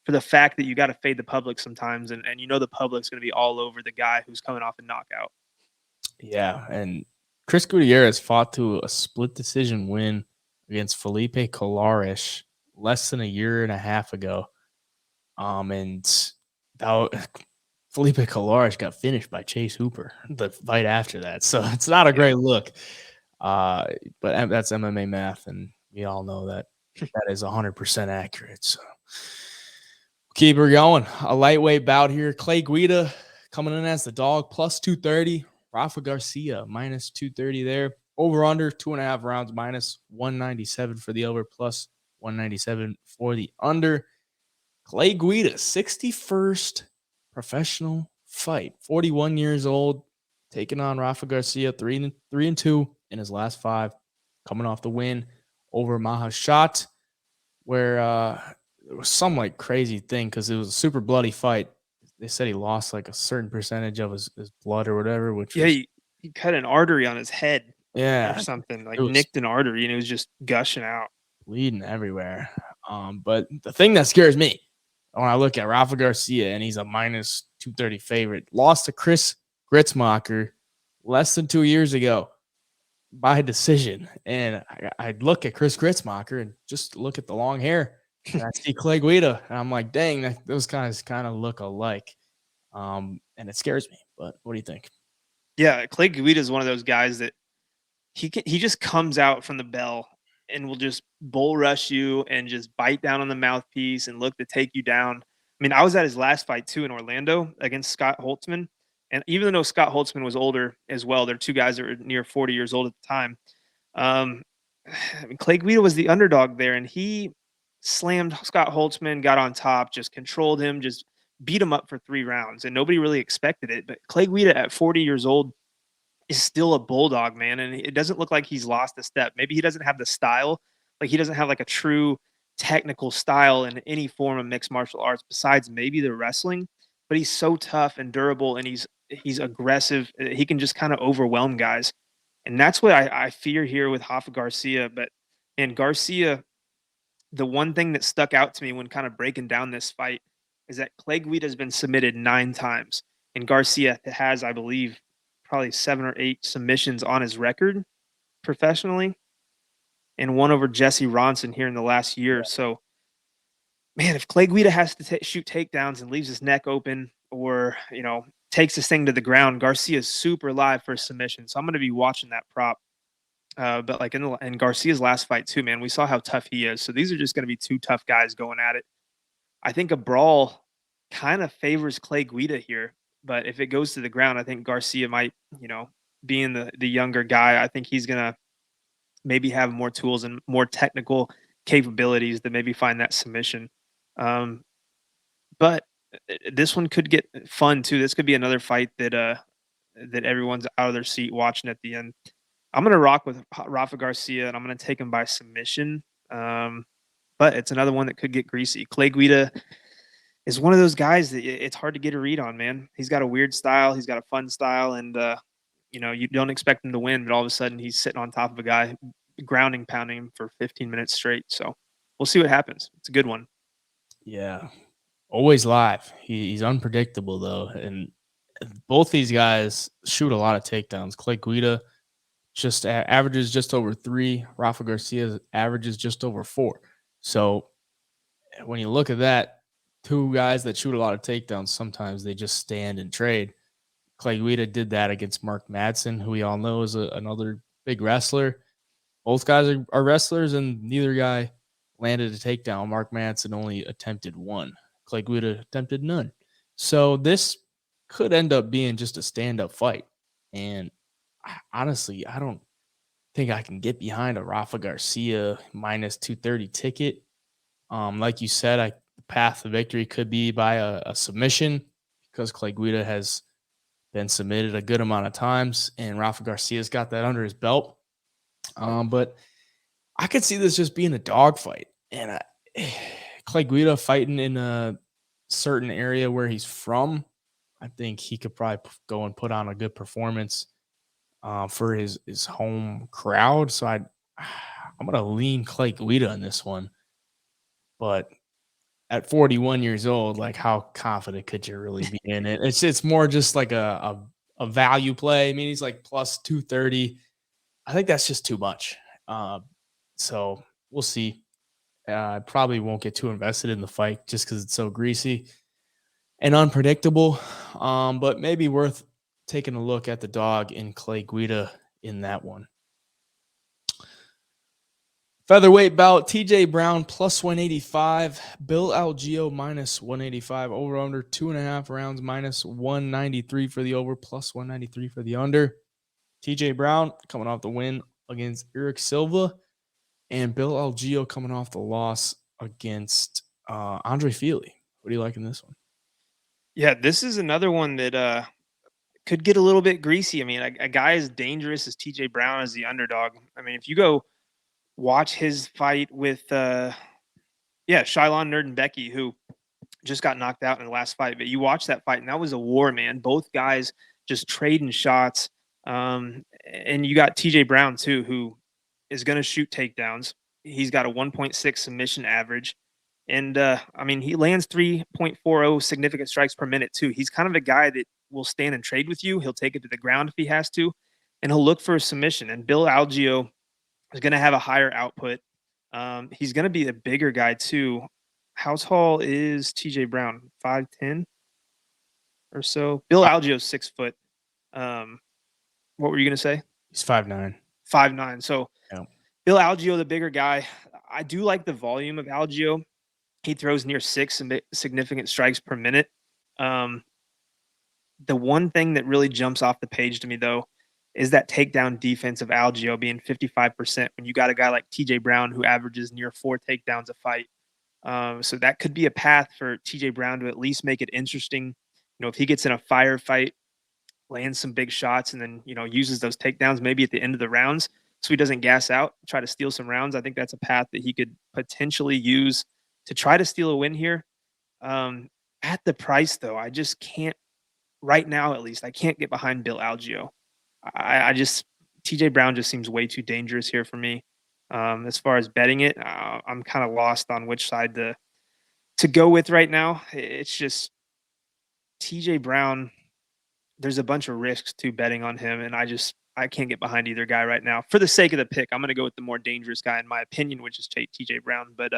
for the fact that you got to fade the public sometimes. And the public's going to be all over the guy who's coming off a knockout. Yeah, and Chris Gutierrez fought to a split decision win against Felipe Colares less than a year and a half ago. And that Felipe Colares got finished by Chase Hooper the fight after that. So it's not a great look. But that's MMA math, and we all know that is 100% accurate. So keep her going. A lightweight bout here. Clay Guida coming in as the dog, plus 230. Rafa Garcia, minus 230 there. Over under 2.5 rounds, minus 197 for the over, plus 197 for the under. Clay Guida, 61st professional fight, 41 years old, taking on Rafa Garcia, 3-2 in his last 5, coming off the win over Mahashat, where there was some crazy thing because it was a super bloody fight. They said he lost a certain percentage of his blood or whatever, which was, he cut an artery on his head, or something, nicked an artery, and it was just gushing out, bleeding everywhere. But the thing that scares me when I look at Rafa Garcia, and he's a minus 230 favorite, lost to Chris Gritzmacher less than 2 years ago by decision. And I look at Chris Gritzmacher and just look at the long hair, and I see Clay Guida, and I'm like, dang, those guys kind of look alike. And it scares me. But what do you think? Yeah, Clay Guida is one of those guys that he just comes out from the bell and will just bull rush you and just bite down on the mouthpiece and look to take you down. I mean, I was at his last fight too in Orlando against Scott Holtzman. And even though Scott Holtzman was older as well, they're two guys that were near 40 years old at the time. I mean, Clay Guida was the underdog there, and he slammed Scott Holtzman, got on top, just controlled him, just beat him up for 3 rounds, and nobody really expected it. But Clay Guida at 40 years old is still a bulldog, man, and it doesn't look like he's lost a step. Maybe he doesn't have the style, like he doesn't have like a true technical style in any form of mixed martial arts besides maybe the wrestling, but he's so tough and durable, and he's aggressive. He can just kind of overwhelm guys. And that's what I fear here with Rafa Garcia. But and Garcia, the one thing that stuck out to me when kind of breaking down this fight is that Clay Guida has been submitted 9 times, and Garcia has, I believe, probably 7 or 8 submissions on his record professionally, and one over Jesse Ronson here in the last year. So, man, if Clay Guida has to shoot takedowns and leaves his neck open, or takes this thing to the ground, Garcia is super live for a submission. So I'm going to be watching that prop. But like in Garcia's last fight too, man, we saw how tough he is. So these are just going to be 2 tough guys going at it. I think a brawl kind of favors Clay Guida here, but if it goes to the ground, I think Garcia might, being the younger guy, I think he's gonna maybe have more tools and more technical capabilities to maybe find that submission. But this one could get fun too. This could be another fight that everyone's out of their seat watching at the end. I'm gonna rock with Rafa Garcia, and I'm gonna take him by submission. But it's another one that could get greasy. Clay Guida is one of those guys that it's hard to get a read on, man. He's got a weird style. He's got a fun style, and you don't expect him to win, but all of a sudden he's sitting on top of a guy, grounding, pounding him for 15 minutes straight. So we'll see what happens. It's a good one. Yeah, always live. He's unpredictable though, and both these guys shoot a lot of takedowns. Clay Guida just averages just over 3. Rafa Garcia averages just over 4. So when you look at that, 2 guys that shoot a lot of takedowns, sometimes they just stand and trade. Clay Guida did that against Mark Madsen, who we all know is another big wrestler. Both guys are wrestlers, and neither guy landed a takedown. Mark Madsen only attempted 1. Clay Guida attempted none. So this could end up being just a stand-up fight. And honestly, I don't think I can get behind a Rafa Garcia minus 230 ticket. Like you said, the path to victory could be by a submission, because Clay Guida has been submitted a good amount of times, and Rafa Garcia's got that under his belt. But I could see this just being a dogfight, and Clay Guida fighting in a certain area where he's from, I think he could probably go and put on a good performance for his home crowd. So I'm gonna lean Clay Guida in this one, but at 41 years old, like, how confident could you really be in it? It's more just like a value play. I mean, he's like plus 230. I think that's just too much. So we'll see. I probably won't get too invested in the fight just because it's so greasy and unpredictable. But maybe worth taking a look at the dog in Clay Guida in that one. Featherweight bout, TJ Brown plus 185, Bill Algeo minus 185, over under 2.5 rounds, minus 193 for the over, plus 193 for the under. TJ Brown coming off the win against Eric Silva, and Bill Algeo coming off the loss against Andre Fili. What do you like in this one? Yeah, this is another one that could get a little bit greasy. I mean, a guy as dangerous as TJ Brown is the underdog. I mean, if you go watch his fight with Shylon Nerdenbecky, who just got knocked out in the last fight, but you watch that fight and that was a war, man. Both guys just trading shots. And you got TJ Brown too, who is going to shoot takedowns. He's got a 1.6 submission average. And I mean, he lands 3.40 significant strikes per minute too. He's kind of a guy that will stand and trade with you. He'll take it to the ground if he has to, and he'll look for a submission. And Bill Algeo is going to have a higher output. He's going to be a bigger guy too. How tall is TJ Brown? 5'10" or so. Bill Algeo's 6 foot. What were you going to say? He's 5'9". 5'9". So yeah. Bill Algeo, the bigger guy. I do like the volume of Algeo. He throws near 6 significant strikes per minute. The one thing that really jumps off the page to me, though, is that takedown defense of Algeo being 55% when you got a guy like TJ Brown who averages near 4 takedowns a fight. So that could be a path for TJ Brown to at least make it interesting. If he gets in a firefight, lands some big shots, and then, uses those takedowns maybe at the end of the rounds so he doesn't gas out, try to steal some rounds. I think that's a path that he could potentially use to try to steal a win here. Um, at the price, though, I just can't, right now at least, I can't get behind Bill Algeo. I just, TJ Brown just seems way too dangerous here for me. As far as betting it, I'm kind of lost on which side to go with right now. It's just TJ Brown. There's a bunch of risks to betting on him, and I can't get behind either guy right now. For the sake of the pick, I'm going to go with the more dangerous guy in my opinion, which is TJ Brown. But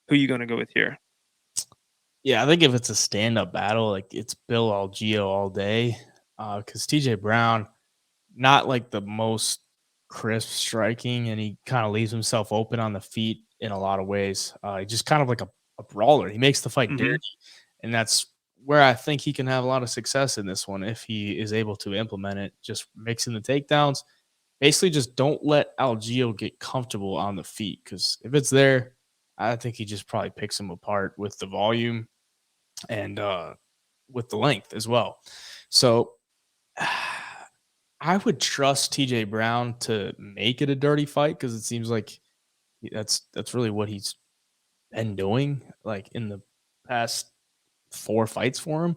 who are you going to go with here? Yeah, I think if it's a stand-up battle, like it's Bill Algeo all day. Because TJ Brown, not like the most crisp striking, and he kind of leaves himself open on the feet in a lot of ways. He just kind of like a brawler. He makes the fight Mm-hmm. dirty, and that's where I think he can have a lot of success in this one if he is able to implement it. Just mixing the takedowns. Basically, just don't let Algeo get comfortable on the feet, because if it's there, I think he just probably picks him apart with the volume and with the length as well. So I would trust TJ Brown to make it a dirty fight, because it seems like that's really what he's been doing. Like in the past 4 fights for him,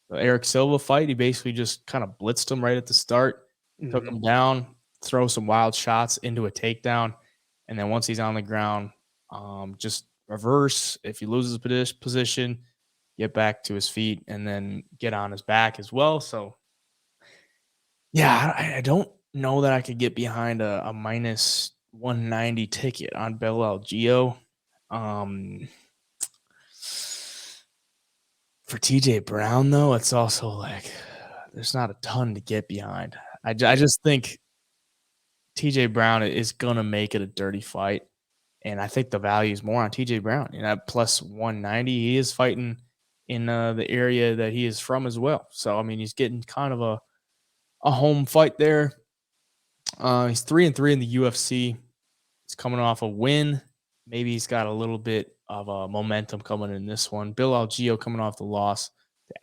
the Eric Silva fight, he basically just kind of blitzed him right at the start, took Mm-hmm. him down, throw some wild shots into a takedown, and then once he's on the ground, just reverse. If he loses position, get back to his feet, and then get on his back as well. So yeah, I don't know that I could get behind a minus 190 ticket on Bell Algeo. Um, for TJ Brown, though, it's also like there's not a ton to get behind. I just think TJ Brown is going to make it a dirty fight. And I think the value is more on TJ Brown. At plus 190, he is fighting in the area that he is from as well. So, I mean, he's getting kind of a home fight there. He's 3-3 in the UFC. He's coming off a win. Maybe he's got a little bit of momentum coming in this one. Bill Algeo coming off the loss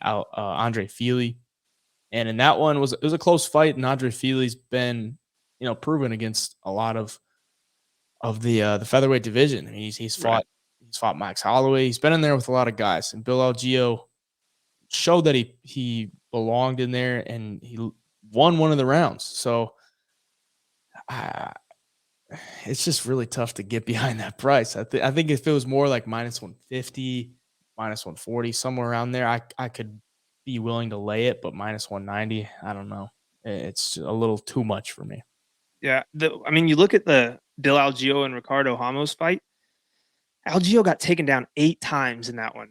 to Andre Fili. And in that one, it was a close fight, and Andre Fili's been, proven against a lot of the featherweight division. I mean, he's Right. fought Max Holloway. He's been in there with a lot of guys, and Bill Algeo showed that he belonged in there, and he won one of the rounds. So it's just really tough to get behind that price. I think if it was more like minus 150, minus 140, somewhere around there, I could be willing to lay it, but minus 190, I don't know. It's a little too much for me. Yeah. You look at the Bill Algeo and Ricardo Ramos fight. Algeo got taken down 8 times in that one,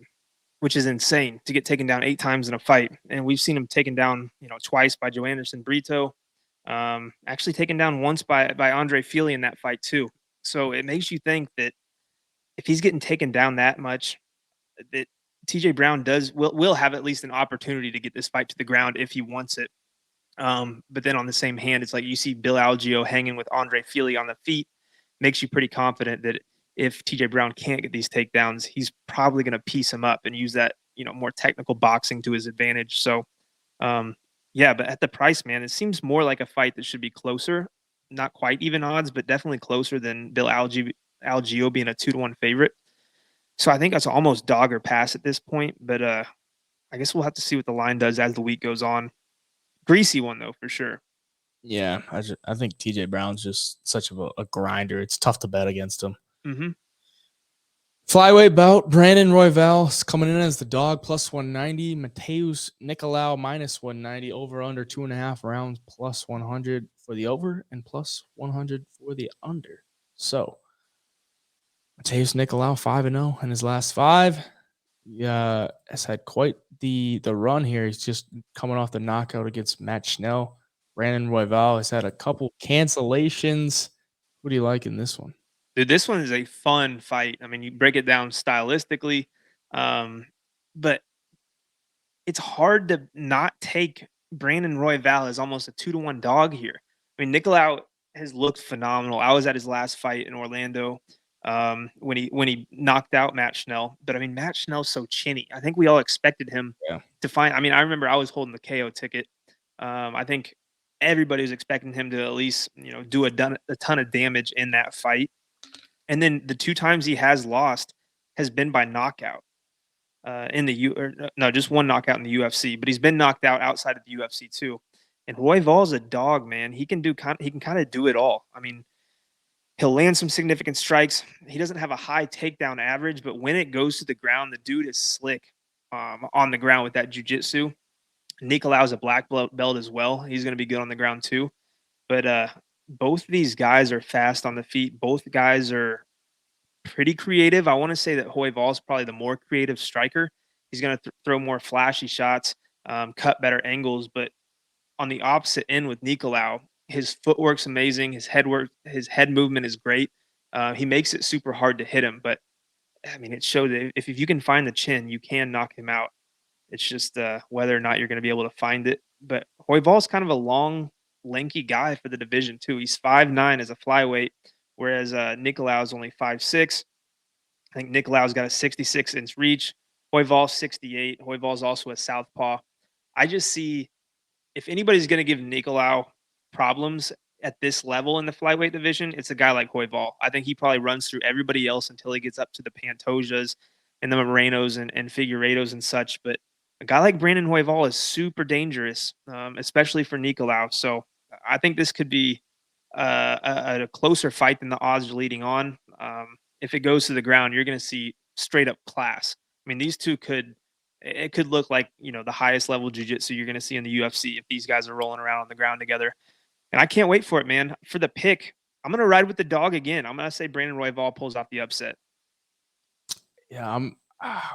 which is insane to get taken down 8 times in a fight. And we've seen him taken down, twice by Joe Anderson Brito. Actually taken down once by Andre Fili in that fight too. So it makes you think that if he's getting taken down that much, that TJ Brown will have at least an opportunity to get this fight to the ground if he wants it. But then on the same hand, it's like you see Bill Algeo hanging with Andre Fili on the feet, makes you pretty confident that if TJ Brown can't get these takedowns, he's probably going to piece him up and use that, more technical boxing to his advantage. So, yeah, but at the price, man, it seems more like a fight that should be closer, not quite even odds, but definitely closer than Bill Algeo being a 2-1 favorite. So I think that's almost dog or pass at this point. But I guess we'll have to see what the line does as the week goes on. Greasy one though, for sure. Yeah, I think TJ Brown's just such a grinder. It's tough to bet against him. Mm-hmm. Flyweight bout, Brandon Royval is coming in as the dog, plus 190. Mateus Nicolau, minus 190. Over under 2.5 rounds, plus 100 for the over and plus 100 for the under. So, Mateus Nicolau, 5-0 in his last 5. Yeah, has had quite the run here. He's just coming off the knockout against Matt Schnell. Brandon Royval has had a couple cancellations. What do you like in this one? Dude, this one is a fun fight. You break it down stylistically, but it's hard to not take Brandon Royval as almost a 2-1 dog here. I mean, Nicolau has looked phenomenal. I was at his last fight in Orlando when he knocked out Matt Schnell. But I mean, Matt Schnell's so chinny. I think we all expected him Yeah. to find. I mean, I remember I was holding the KO ticket. I think everybody was expecting him to at least do a ton of damage in that fight. And then the 2 times he has lost has been by knockout in the no, just one knockout in the UFC, but he's been knocked out outside of the UFC too. And Royval's a dog, man. He can kind of do it all. I mean, he'll land some significant strikes. He doesn't have a high takedown average, but when it goes to the ground, the dude is slick on the ground with that jiu-jitsu. Nicolau's a black belt as well. He's going to be good on the ground too. But both of these guys are fast on the feet. Both guys are pretty creative. I want to say that Royval is probably the more creative striker. He's going to throw more flashy shots, cut better angles. But on the opposite end with Nicolau, his footwork's amazing. His head movement is great. He makes it super hard to hit him. But I mean, it showed that if you can find the chin, you can knock him out. It's just whether or not you're going to be able to find it. But Royval's kind of a long, lanky guy for the division too. He's 5'9" as a flyweight, whereas Nicolau is only 5'6". I think Nicolau's got a 66-inch reach. Royval's 68. Royval's also a southpaw. I just see if anybody's going to give Nicolau problems at this level in the flyweight division, it's a guy like Royval. I think he probably runs through everybody else until he gets up to the Pantojas and the Morenos and Figueiredos and such. But a guy like Brandon Royval is super dangerous, especially for Nicolau. So I think this could be a closer fight than the odds are leading on. If it goes to the ground, you're going to see straight up class. I mean, these two could look like the highest level jiu-jitsu you're going to see in the UFC if these guys are rolling around on the ground together. And I can't wait for it, man. For the pick, I'm going to ride with the dog again. I'm going to say Brandon Royval pulls off the upset. Yeah, I'm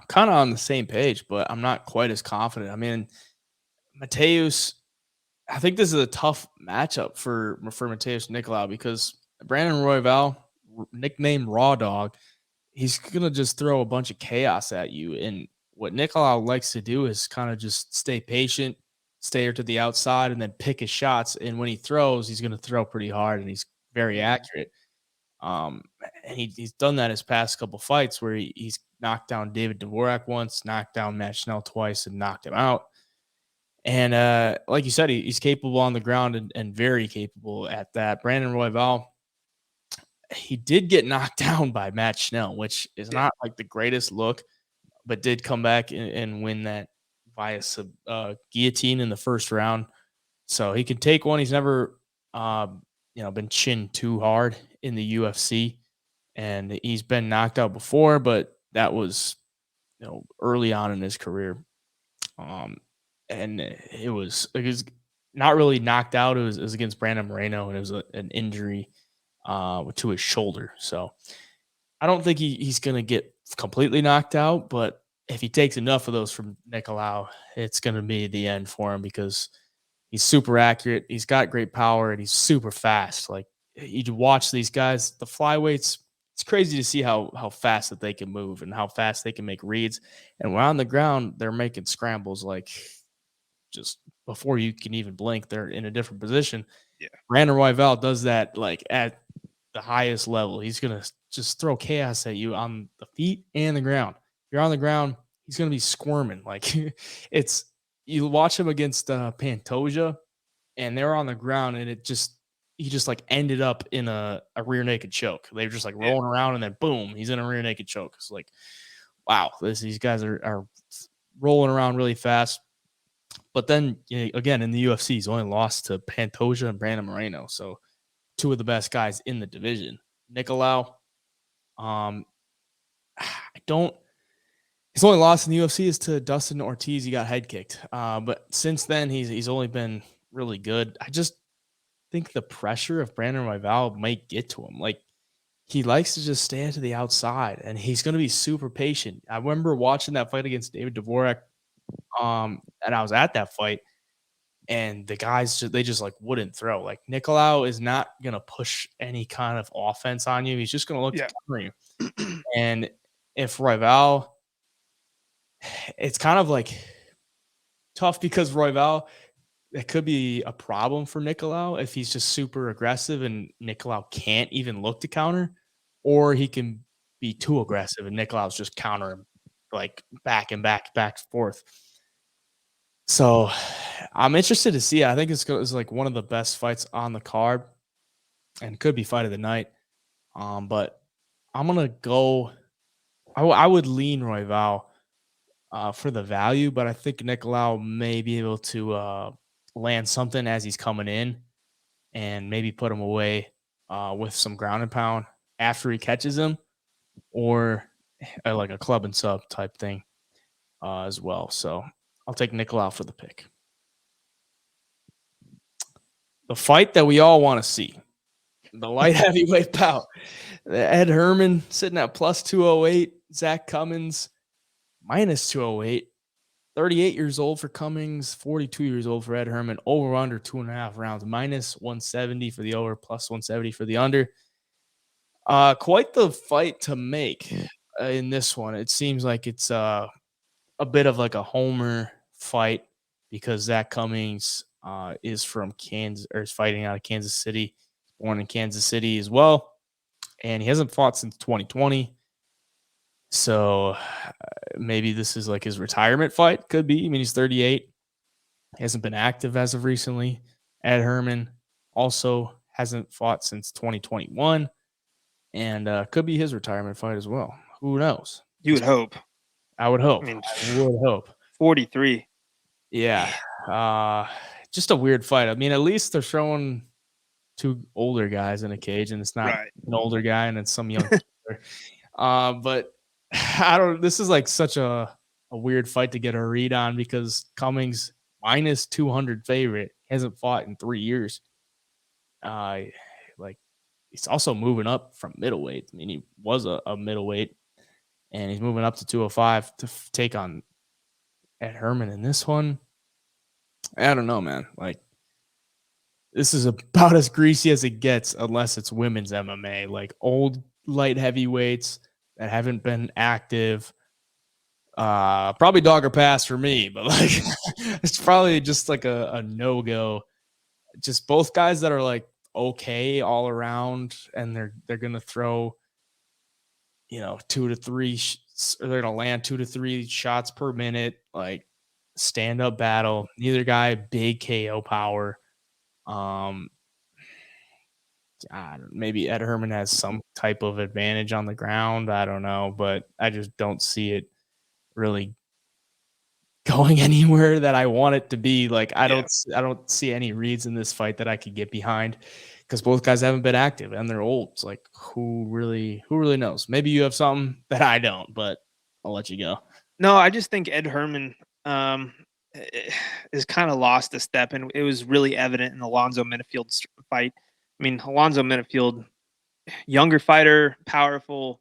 kind of on the same page, but I'm not quite as confident. I mean, Mateus, I think this is a tough matchup for Mateus Nicolau because Brandon Royval, nicknamed Raw Dog, he's gonna just throw a bunch of chaos at you. And what Nicolau likes to do is kind of just stay patient, stay to the outside, and then pick his shots. And when he throws, he's gonna throw pretty hard, and he's very accurate. And he's done that his past couple fights where he's knocked down David Dvorak once, knocked down Matt Schnell twice, and knocked him out. And like you said, he's capable on the ground and very capable at that. Brandon Royval, he did get knocked down by Matt Schnell, which is not like the greatest look, but did come back and win that via guillotine in the first round. So he can take one. He's never, been chinned too hard in the UFC, and he's been knocked out before, but that was, early on in his career. And it was not really knocked out. It was against Brandon Moreno, and it was an injury to his shoulder. So I don't think he's going to get completely knocked out, but if he takes enough of those from Nicolau, it's going to be the end for him because he's super accurate. He's got great power, and he's super fast. Like, you watch these guys, the flyweights, it's crazy to see how fast that they can move and how fast they can make reads. And when on the ground, they're making scrambles like just before you can even blink, they're in a different position. Yeah. Brandon Royval does that like at the highest level. He's going to just throw chaos at you on the feet and the ground. If you're on the ground, he's going to be squirming. Like you watch him against Pantoja, and they're on the ground, and he just like ended up in a rear naked choke. They were just like rolling around, and then boom, he's in a rear naked choke. It's like, wow, these guys are rolling around really fast. But then again, in the UFC, he's only lost to Pantoja and Brandon Moreno, so two of the best guys in the division. Nicolau, I don't. His only loss in the UFC is to Dustin Ortiz. He got head kicked, but since then he's only been really good. I just think the pressure of Brandon Royval might get to him. Like, he likes to just stand to the outside, and he's going to be super patient. I remember watching that fight against David Dvorak, and I was at that fight, and the guys they just like wouldn't throw. Like, Nicolau is not going to push any kind of offense on you. He's just going to look to cover you. And if Royval, it's kind of like tough because Royval, that could be a problem for Nicolau if he's just super aggressive and Nicolau can't even look to counter, or he can be too aggressive and Nicolau's just counter him like back and back, back and forth. So I'm interested to see. I think it's like one of the best fights on the card and could be fight of the night. But I'm gonna go. I would lean Royval for the value, but I think Nicolau may be able to land something as he's coming in and maybe put him away with some ground and pound after he catches him, or like a club and sub type thing as well. So I'll take Nicolau for the pick. The fight that we all want to see, the light heavyweight bout. Ed Herman sitting at plus 208, Zach Cummings minus 208. 38 years old for Cummings, 42 years old for Ed Herman. Over under 2.5 rounds, minus 170 for the over, plus 170 for the under. Quite the fight to make in this one. It seems like it's a bit of like a homer fight because Zach Cummings is from Kansas, or is fighting out of Kansas City, born in Kansas City as well, and he hasn't fought since 2020. So maybe this is like his retirement fight. Could be. I mean, he's 38. He hasn't been active as of recently. Ed Herman also hasn't fought since 2021, and could be his retirement fight as well. Who knows? You would hope. I would hope. I mean, I would hope. 43. Yeah. Just a weird fight. I mean, at least they're showing two older guys in a cage, and it's not an older guy and it's some young but I don't. This is like such a weird fight to get a read on because Cummings minus 200 favorite, hasn't fought in 3 years. Like he's also moving up from middleweight. I mean, he was a middleweight, and he's moving up to 205 to take on Ed Herman in this one. I don't know, man. Like this is about as greasy as it gets, unless it's women's MMA, like old light heavyweights that haven't been active. Probably dog or pass for me, but like it's probably just like a no-go. Just both guys that are like okay all around, and they're gonna throw, 2 to 3 or they're gonna land 2 to 3 shots per minute, like stand-up battle. Neither guy big KO power. Maybe Ed Herman has some type of advantage on the ground. I don't know, but I just don't see it really going anywhere that I want it to be. Like I don't see any reads in this fight that I could get behind because both guys haven't been active and they're old. It's like who really knows? Maybe you have something that I don't, but I'll let you go. No, I just think Ed Herman is kind of lost a step, and it was really evident in the Alonzo Menifield's fight. I mean, Alonzo Menifield, younger fighter, powerful,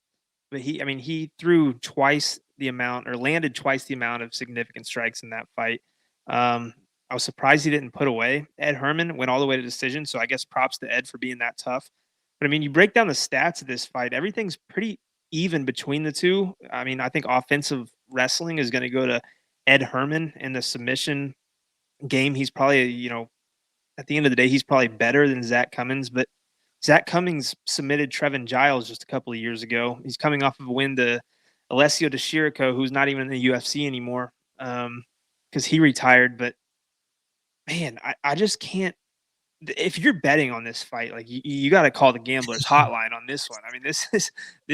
but he threw twice the amount or landed twice the amount of significant strikes in that fight. I was surprised he didn't put away Ed Herman, went all the way to decision. So I guess props to Ed for being that tough. But I mean, you break down the stats of this fight, everything's pretty even between the two. I mean, I think offensive wrestling is going to go to Ed Herman in the submission game. He's probably, at the end of the day, he's probably better than Zach Cummings, but Zach Cummings submitted Trevin Giles just a couple of years ago. He's coming off of a win to Alessio De Chirico, who's not even in the UFC anymore because he retired. But man, I just can't. If you're betting on this fight, like you got to call the Gamblers Hotline on this one. I mean,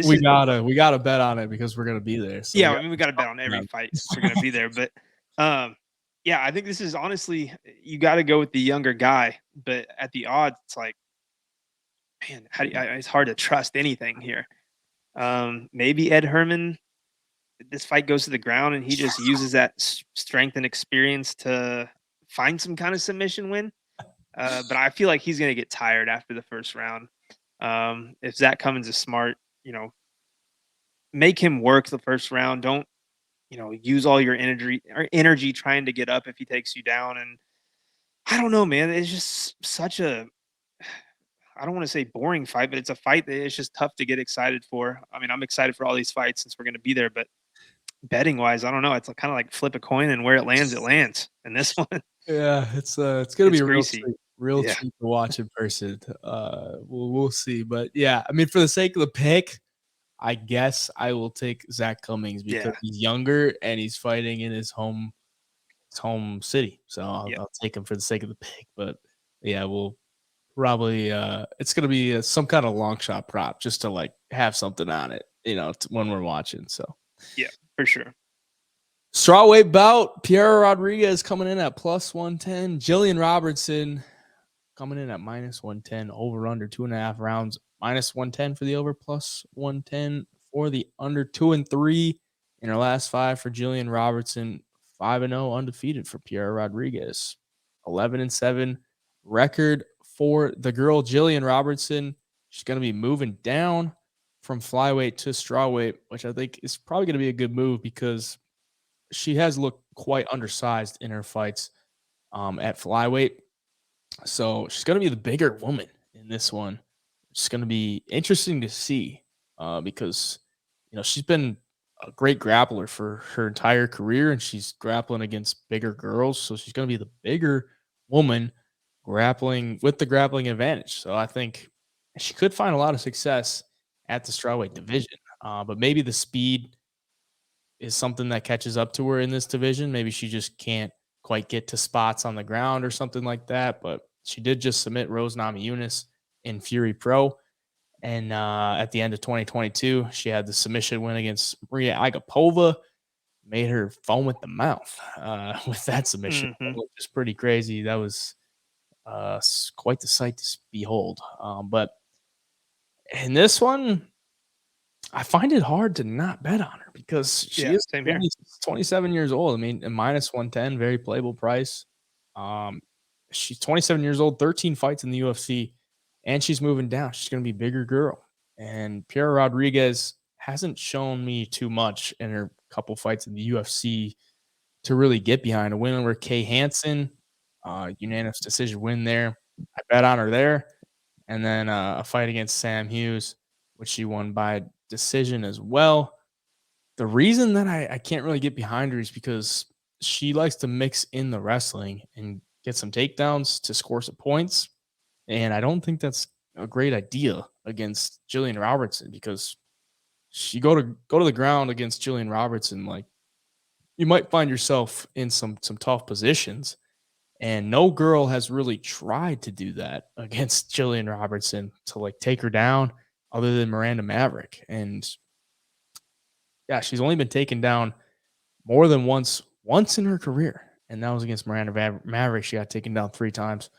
we gotta bet on it because we're gonna be there. So yeah, we got to bet on every fight since we're gonna be there. But yeah, I think this is honestly you got to go with the younger guy. But at the odds, it's like, man, it's hard to trust anything here. Maybe Ed Herman, this fight goes to the ground and he just uses that strength and experience to find some kind of submission win. But I feel like he's going to get tired after the first round. If Zach Cummings is smart, make him work the first round. Don't, use all your energy trying to get up if he takes you down. And I don't know, man. It's just such a, I don't want to say boring fight, but it's a fight that it's just tough to get excited for. I mean, I'm excited for all these fights since we're going to be there, but betting wise, I don't know. It's kind of like flip a coin and where it lands. And this one. Yeah, it's gonna be It's a greasy. real Yeah. treat to watch in person. We'll see, but yeah, I mean, for the sake of the pick, I guess I will take Zach Cummings because Yeah. he's younger and he's fighting in his home city. So Yeah. I'll take him for the sake of the pick. But yeah, we'll probably it's gonna be some kind of long shot prop just to like have something on it, when we're watching. So Yeah. For sure. strawweight bout, Piera Rodriguez coming in at plus 110, Jillian Robertson coming in at minus 110, over under 2.5 rounds, minus 110 for the over, plus 110 for the under. 2-3 in her last five for Jillian Robertson, 5-0 undefeated for Piera Rodriguez, 11-7 record for the girl Jillian Robertson. She's going to be moving down from flyweight to strawweight, which I think is probably going to be a good move because she has looked quite undersized in her fights at flyweight. So she's going to be the bigger woman in this one. It's going to be interesting to see because, she's been a great grappler for her entire career and she's grappling against bigger girls. So she's going to be the bigger woman grappling with the grappling advantage. So I think she could find a lot of success at the strawweight division. But maybe the speed is something that catches up to her in this division. Maybe she just can't quite get to spots on the ground or something like that. But she did just submit Rose Namajunas in Fury Pro. And at the end of 2022, she had the submission win against Maria Agapova, made her foam at the mouth with that submission, Mm-hmm. which is pretty crazy. That was quite the sight to behold. But in this one, I find it hard to not bet on her because she Yeah. is Same here. only 27 years old. I mean, a minus 110, very playable price. Um, she's 27 years old, 13 fights in the UFC, and she's moving down. She's going to be a bigger girl. And Piera Rodriguez hasn't shown me too much in her couple fights in the UFC to really get behind. A win over Kay Hansen, unanimous decision win there. I bet on her there. And then a fight against Sam Hughes, which she won by decision as well. The reason that I can't really get behind her is because she likes to mix in the wrestling and get some takedowns to score some points. And I don't think that's a great idea against Jillian Robertson because she go to the ground against Jillian Robertson, like you might find yourself in some tough positions. And no girl has really tried to do that against Jillian Robertson to like take her down other than Miranda Maverick. And yeah, she's only been taken down more than once in her career. And that was against Miranda Maverick. She got taken down 3 times.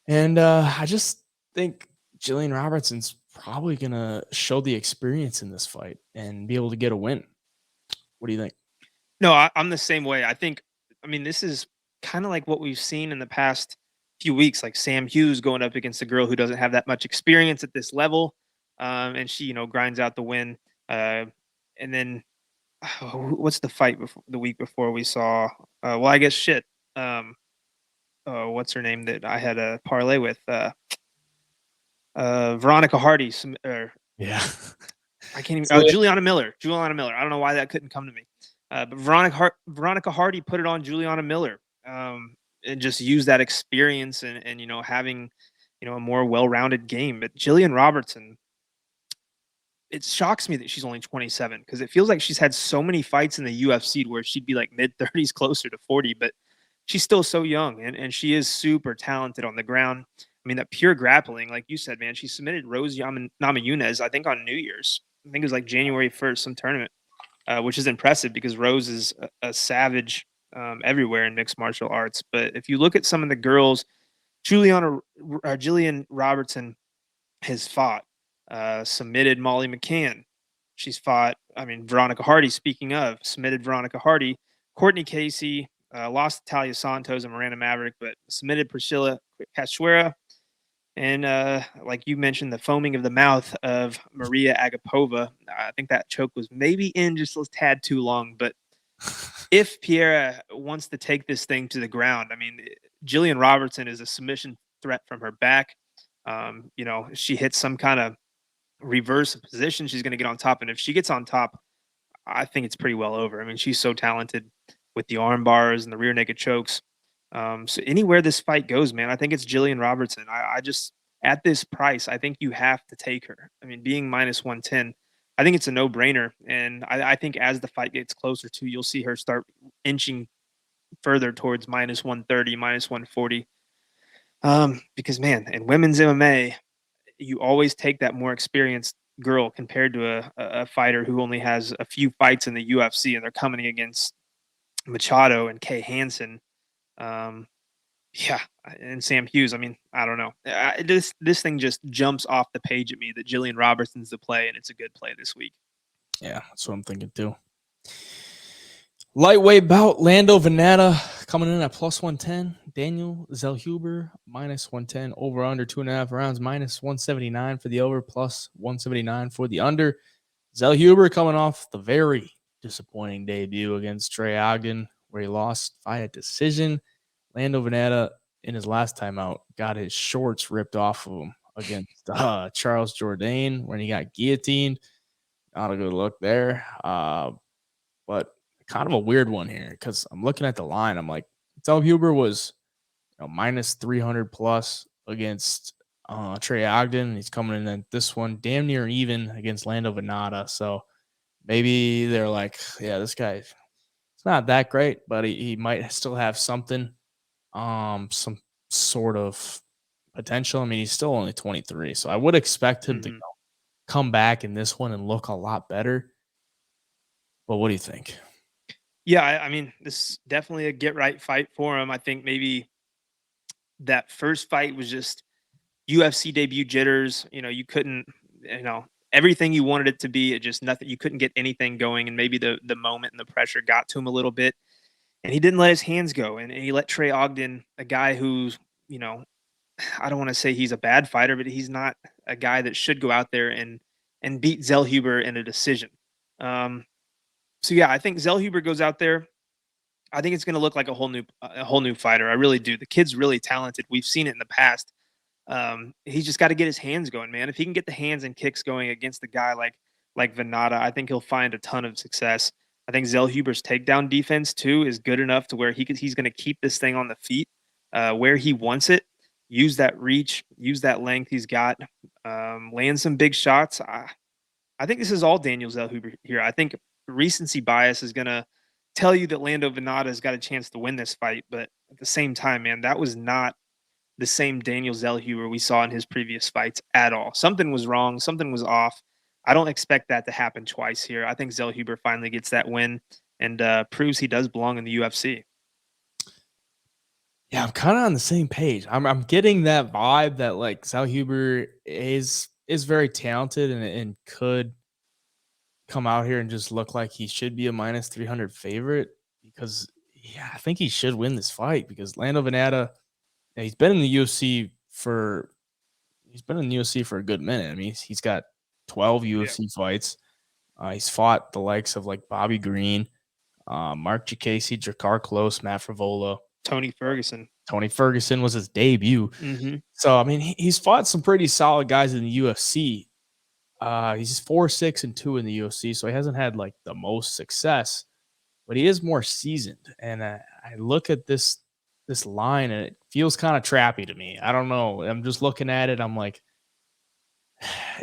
And I just think Jillian Robertson's probably going to show the experience in this fight and be able to get a win. What do you think? No, I'm the same way. I mean, this is kind of like what we've seen in the past few weeks, like Sam Hughes going up against a girl who doesn't have that much experience at this level, and she, grinds out the win. And then, what's the fight the week before we saw? Well, I guess shit. What's her name that I had a parlay with? Veronica Hardy. Yeah. I can't even. So, Oh, Juliana Miller. Juliana Miller. I don't know why that couldn't come to me. But Veronica Hardy put it on Juliana Miller, and just use that experience and having a more well-rounded game. But Jillian Robertson, it shocks me that she's only 27 because it feels like she's had so many fights in the UFC where she'd be like mid-30s, closer to 40, but she's still so young and she is super talented on the ground. I mean, that pure grappling, like you said, man, she submitted Rose Namajunas, I think on New Year's. I think it was like January 1st, some tournament, which is impressive because Rose is a savage everywhere in mixed martial arts. But if you look at some of the girls, Jillian Robertson has fought, submitted Molly McCann. She's fought, I mean, Veronica Hardy, speaking of, submitted Veronica Hardy, Courtney Casey, lost Talia Santos and Miranda Maverick, but submitted Priscilla Cachuera. And like you mentioned, the foaming of the mouth of Maria Agapova. I think that choke was maybe in just a tad too long. But if Piera wants to take this thing to the ground, I mean, Jillian Robertson is a submission threat from her back. She hits some kind of reverse position, she's going to get on top. And if she gets on top, I think it's pretty well over. I mean, she's so talented with the arm bars and the rear naked chokes. So anywhere this fight goes, man, I think it's Jillian Robertson. I just at this price, I think you have to take her. I mean, being minus 110, I think it's a no brainer. And I think as the fight gets closer to, you'll see her start inching further towards minus 130, minus 140. Because man, in women's MMA, you always take that more experienced girl compared to a fighter who only has a few fights in the UFC, and they're coming against Machado and Kay Hansen. Um, yeah, and Sam Hughes. I mean, I don't know. This thing just jumps off the page at me that Jillian Robertson's the play, and it's a good play this week. Yeah, that's what I'm thinking too. Lightweight bout, Lando Vannata coming in at plus 110. Daniel Zellhuber minus 110. Over under 2.5 rounds, minus 179 for the over, plus 179 for the under. Zellhuber coming off the very disappointing debut against Trey Ogden, where he lost via decision. Lando Vannata, in his last time out, got his shorts ripped off of him against Charles Jourdain when he got guillotined. Not a good look there. But kind of a weird one here because I'm looking at the line. I'm like, Zellhuber was minus 300 plus against Trey Ogden. He's coming in at this one damn near even against Lando Vannata. So maybe they're like, yeah, this guy, it's not that great, but he might still have something, some sort of potential. I mean, he's still only 23, so I would expect him to come back in this one and look a lot better. But what do you think? Yeah, I mean, this is definitely a get right fight for him. I think maybe that first fight was just UFC debut jitters. You couldn't, everything you wanted it to be. It just nothing. You couldn't get anything going, and maybe the moment and the pressure got to him a little bit, and he didn't let his hands go, and he let Trey Ogden, a guy who's, I don't want to say he's a bad fighter, but he's not a guy that should go out there and beat Zellhuber in a decision. So yeah, I think Zellhuber goes out there. I think it's going to look like a whole new fighter. I really do. The kid's really talented. We've seen it in the past. He's just got to get his hands going, man. If he can get the hands and kicks going against a guy like Vannata, I think he'll find a ton of success. I think Zellhuber's takedown defense too is good enough to where he's going to keep this thing on the feet where he wants it. Use that reach, use that length he's got, land some big shots. I think this is all Daniel Zellhuber here. I think recency bias is going to tell you that Lando Vannata has got a chance to win this fight, but at the same time, man, that was not the same Daniel Zellhuber we saw in his previous fights at all. Something was wrong. Something was off. I don't expect that to happen twice here. I think Zellhuber finally gets that win and proves he does belong in the UFC. Yeah, I'm kind of on the same page. I'm getting that vibe that like Zellhuber is very talented and could come out here and just look like he should be a minus 300 favorite because yeah, I think he should win this fight because Lando Vannata, he's been in the UFC for a good minute. I mean, he's got 12 UFC fights. He's fought the likes of like Bobby Green, Mark Jacasey, Jakar Close, Matt Frivola, Tony Ferguson. Tony Ferguson was his debut. Mm-hmm. So I mean, he's fought some pretty solid guys in the UFC. He's 4-6-2 in the UFC, so he hasn't had like the most success, but he is more seasoned. And I look at this line and it feels kind of trappy to me. I don't know. I'm just looking at it. I'm like,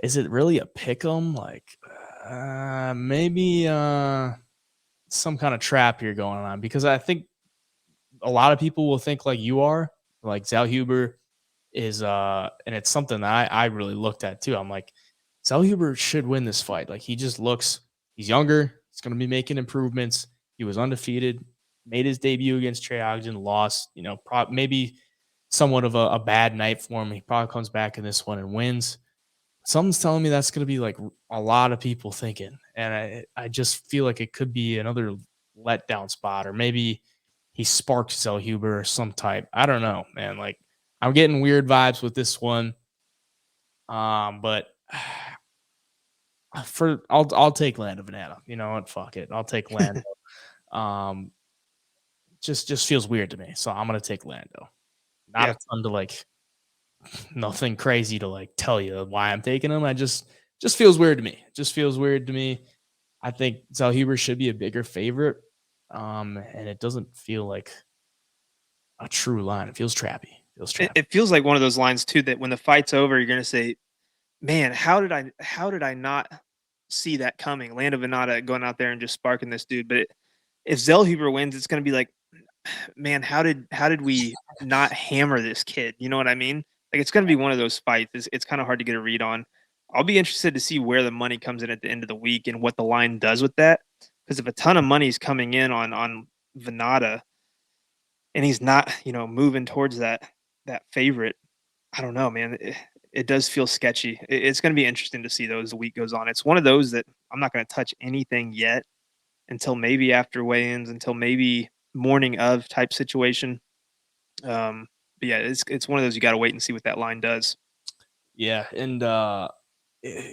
is it really a pick 'em? Like, maybe some kind of trap here going on because I think a lot of people will think like you are, like Zellhuber is, and it's something that I really looked at too. I'm like, Zellhuber should win this fight. Like he just looks, he's younger. He's going to be making improvements. He was undefeated, made his debut against Trey Ogden, lost, maybe somewhat of a bad night for him. He probably comes back in this one and wins. Something's telling me that's going to be like a lot of people thinking. And I just feel like it could be another letdown spot, or maybe he sparked Zellhuber or some type. I don't know, man. Like I'm getting weird vibes with this one. But I'll take Lando Vannata. You know what? Fuck it. I'll take Lando. Just feels weird to me. So I'm gonna take Lando. Not a ton to like, nothing crazy to like tell you why I'm taking him. I just feels weird to me. It just feels weird to me. I think Zellhuber should be a bigger favorite. And it doesn't feel like a true line. It feels trappy. It feels like one of those lines too that when the fight's over, you're gonna say, "Man, how did I not see that coming?" Land of Vannata going out there and just sparking this dude. But if Zellhuber wins, it's gonna be like, "Man, how did we not hammer this kid?" You know what I mean? Like it's gonna be one of those fights. It's kind of hard to get a read on. I'll be interested to see where the money comes in at the end of the week and what the line does with that. Because if a ton of money's coming in on Vannata and he's not, moving towards that favorite, I don't know, man. It does feel sketchy. It's going to be interesting to see though as the week goes on. It's one of those that I'm not going to touch anything yet until maybe after weigh-ins, until maybe morning of type situation. But yeah, it's one of those you got to wait and see what that line does. Yeah, and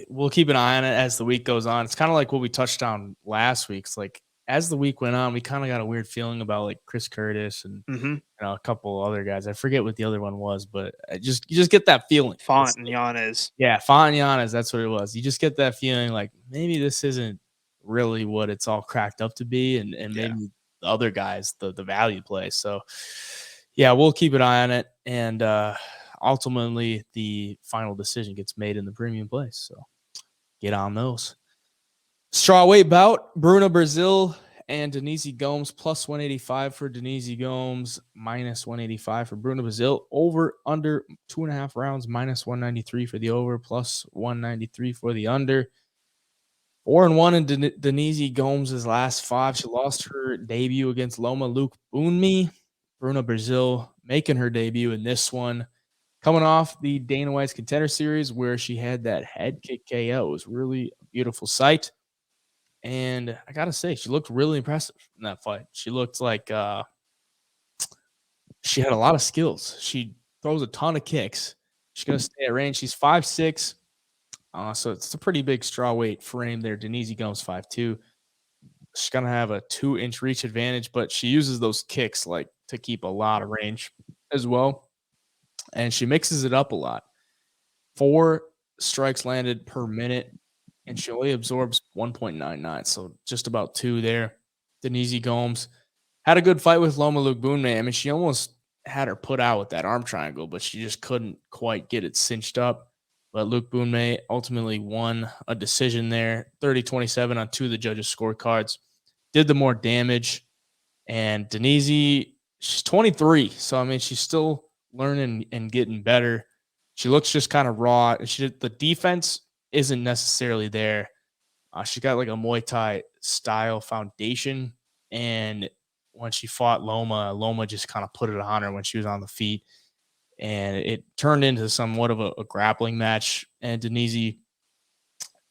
we'll keep an eye on it as the week goes on. It's kind of like what we touched on last week. It's like as the week went on, we kind of got a weird feeling about like Chris Curtis and a couple other guys. I forget what the other one was, but you just get that feeling. Font and Yanez. Yeah, Font and Yanez, that's what it was. You just get that feeling like maybe this isn't really what it's all cracked up to be, and maybe the other guys, the value play. So yeah, we'll keep an eye on it. And ultimately the final decision gets made in the premium place. So get on those. Strawweight bout, Bruna Brazil and Denise Gomes, plus 185 for Denise Gomes, minus 185 for Bruna Brazil. Over, under 2.5 rounds, minus 193 for the over, plus 193 for the under. 4-1 in Denise Gomes' last 5. She lost her debut against Loma Luke Bunmi. Bruna Brazil making her debut in this one. Coming off the Dana White's Contender Series where she had that head kick KO. It was really a beautiful sight. And I got to say, she looked really impressive in that fight. She looked like she had a lot of skills. She throws a ton of kicks. She's going to stay at range. She's 5'6". So it's a pretty big straw weight frame there. Denise Gomes 5'2". She's going to have a 2-inch reach advantage, but she uses those kicks like to keep a lot of range as well. And she mixes it up a lot. 4 strikes landed per minute, and she only absorbs 1.99, so just about 2 there. Denise Gomes had a good fight with Loma Luke Bunmi. I mean, she almost had her put out with that arm triangle, but she just couldn't quite get it cinched up. But Luke Bunmi ultimately won a decision there, 30-27 on 2 of the judges' scorecards. Did the more damage. And Denise, she's 23, so I mean, she's still learning and getting better. She looks just kind of raw. The defense isn't necessarily there. She got like a Muay Thai style foundation, and when she fought Loma just kind of put it on her when she was on the feet, and it turned into somewhat of a grappling match. And Denise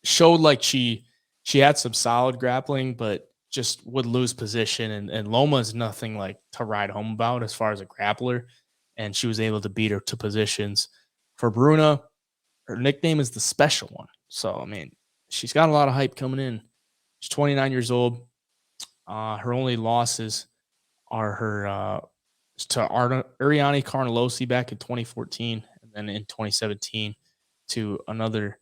showed like she had some solid grappling, but just would lose position. And Loma is nothing like to write home about as far as a grappler, and she was able to beat her to positions. For Bruna, her nickname is the Special One. So, I mean, she's got a lot of hype coming in. She's 29 years old. Her only losses are her to Ariane Carnelosi back in 2014, and then in 2017 to another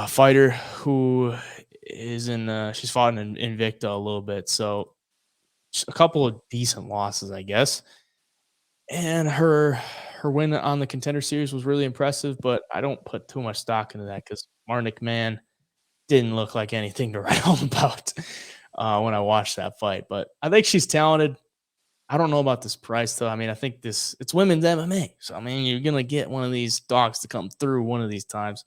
fighter who is she's fought in Invicta a little bit. So, a couple of decent losses, I guess. And her win on the Contender Series was really impressive, but I don't put too much stock into that because Marnik McMahon didn't look like anything to write home about when I watched that fight. But I think she's talented. I don't know about this price, though. I mean, I think it's women's MMA. So, I mean, you're going to get one of these dogs to come through one of these times.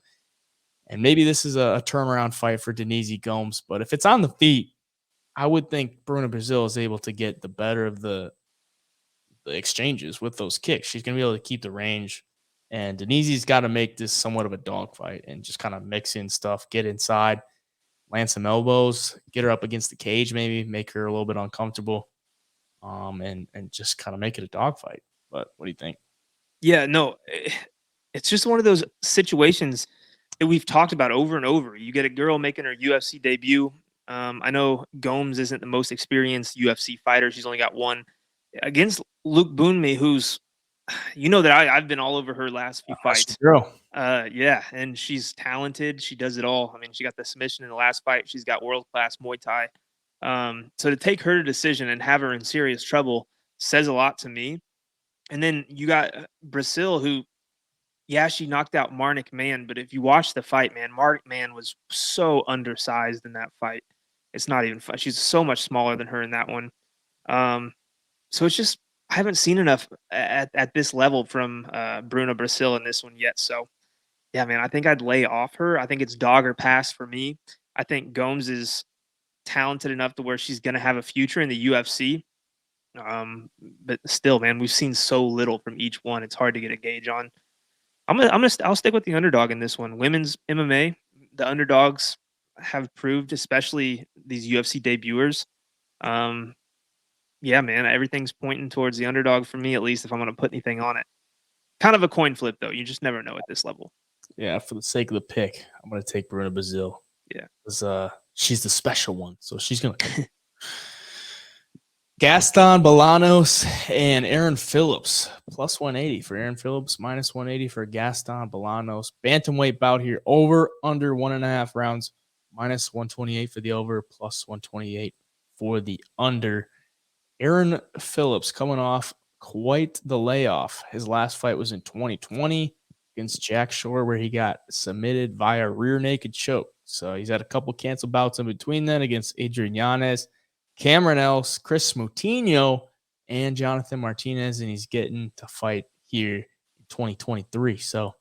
And maybe this is a turnaround fight for Denise Gomes. But if it's on the feet, I would think Bruna Brazil is able to get the better of the exchanges with those kicks. She's going to be able to keep the range. And Denise's got to make this somewhat of a dogfight and just kind of mix in stuff, get inside, land some elbows, get her up against the cage, maybe make her a little bit uncomfortable, and just kind of make it a dogfight. But what do you think? Yeah, no, it's just one of those situations that we've talked about over and over. You get a girl making her UFC debut. I know Gomes isn't the most experienced UFC fighter. She's only got one against Luke Bunmi, who's, that I've been all over her last few fights. Girl. Yeah, and she's talented. She does it all. I mean, she got the submission in the last fight. She's got world-class Muay Thai. So to take her to decision and have her in serious trouble says a lot to me. And then you got Brasil, who, yeah, she knocked out Marnik Man, but if you watch the fight, man, Marnik Man was so undersized in that fight. It's not even fun. She's so much smaller than her in that one. Um, so it's just I haven't seen enough at this level from Bruna Brasil in this one yet. So yeah, man, I think I'd lay off her. I think it's dog or pass for me. I think Gomes is talented enough to where she's going to have a future in the UFC. But still, man, we've seen so little from each one. It's hard to get a gauge on. I'll stick with the underdog in this one. Women's MMA, the underdogs have proved, especially these UFC debuters. Um, yeah, man, everything's pointing towards the underdog for me, at least if I'm going to put anything on it. Kind of a coin flip, though. You just never know at this level. Yeah, for the sake of the pick, I'm going to take Bruna Brasil. Yeah. Because she's the special one, so she's going to Gaston Bolanos and Aaron Phillips, plus 180 for Aaron Phillips, minus 180 for Gaston Bolanos. Bantamweight bout here, over, under 1.5 rounds, minus 128 for the over, plus 128 for the under. Aaron Phillips coming off quite the layoff. His last fight was in 2020 against Jack Shore, where he got submitted via rear naked choke. So he's had a couple canceled bouts in between then against Adrian Yanez, Cameron Else, Chris Moutinho, and Jonathan Martinez, and he's getting to fight here in 2023. So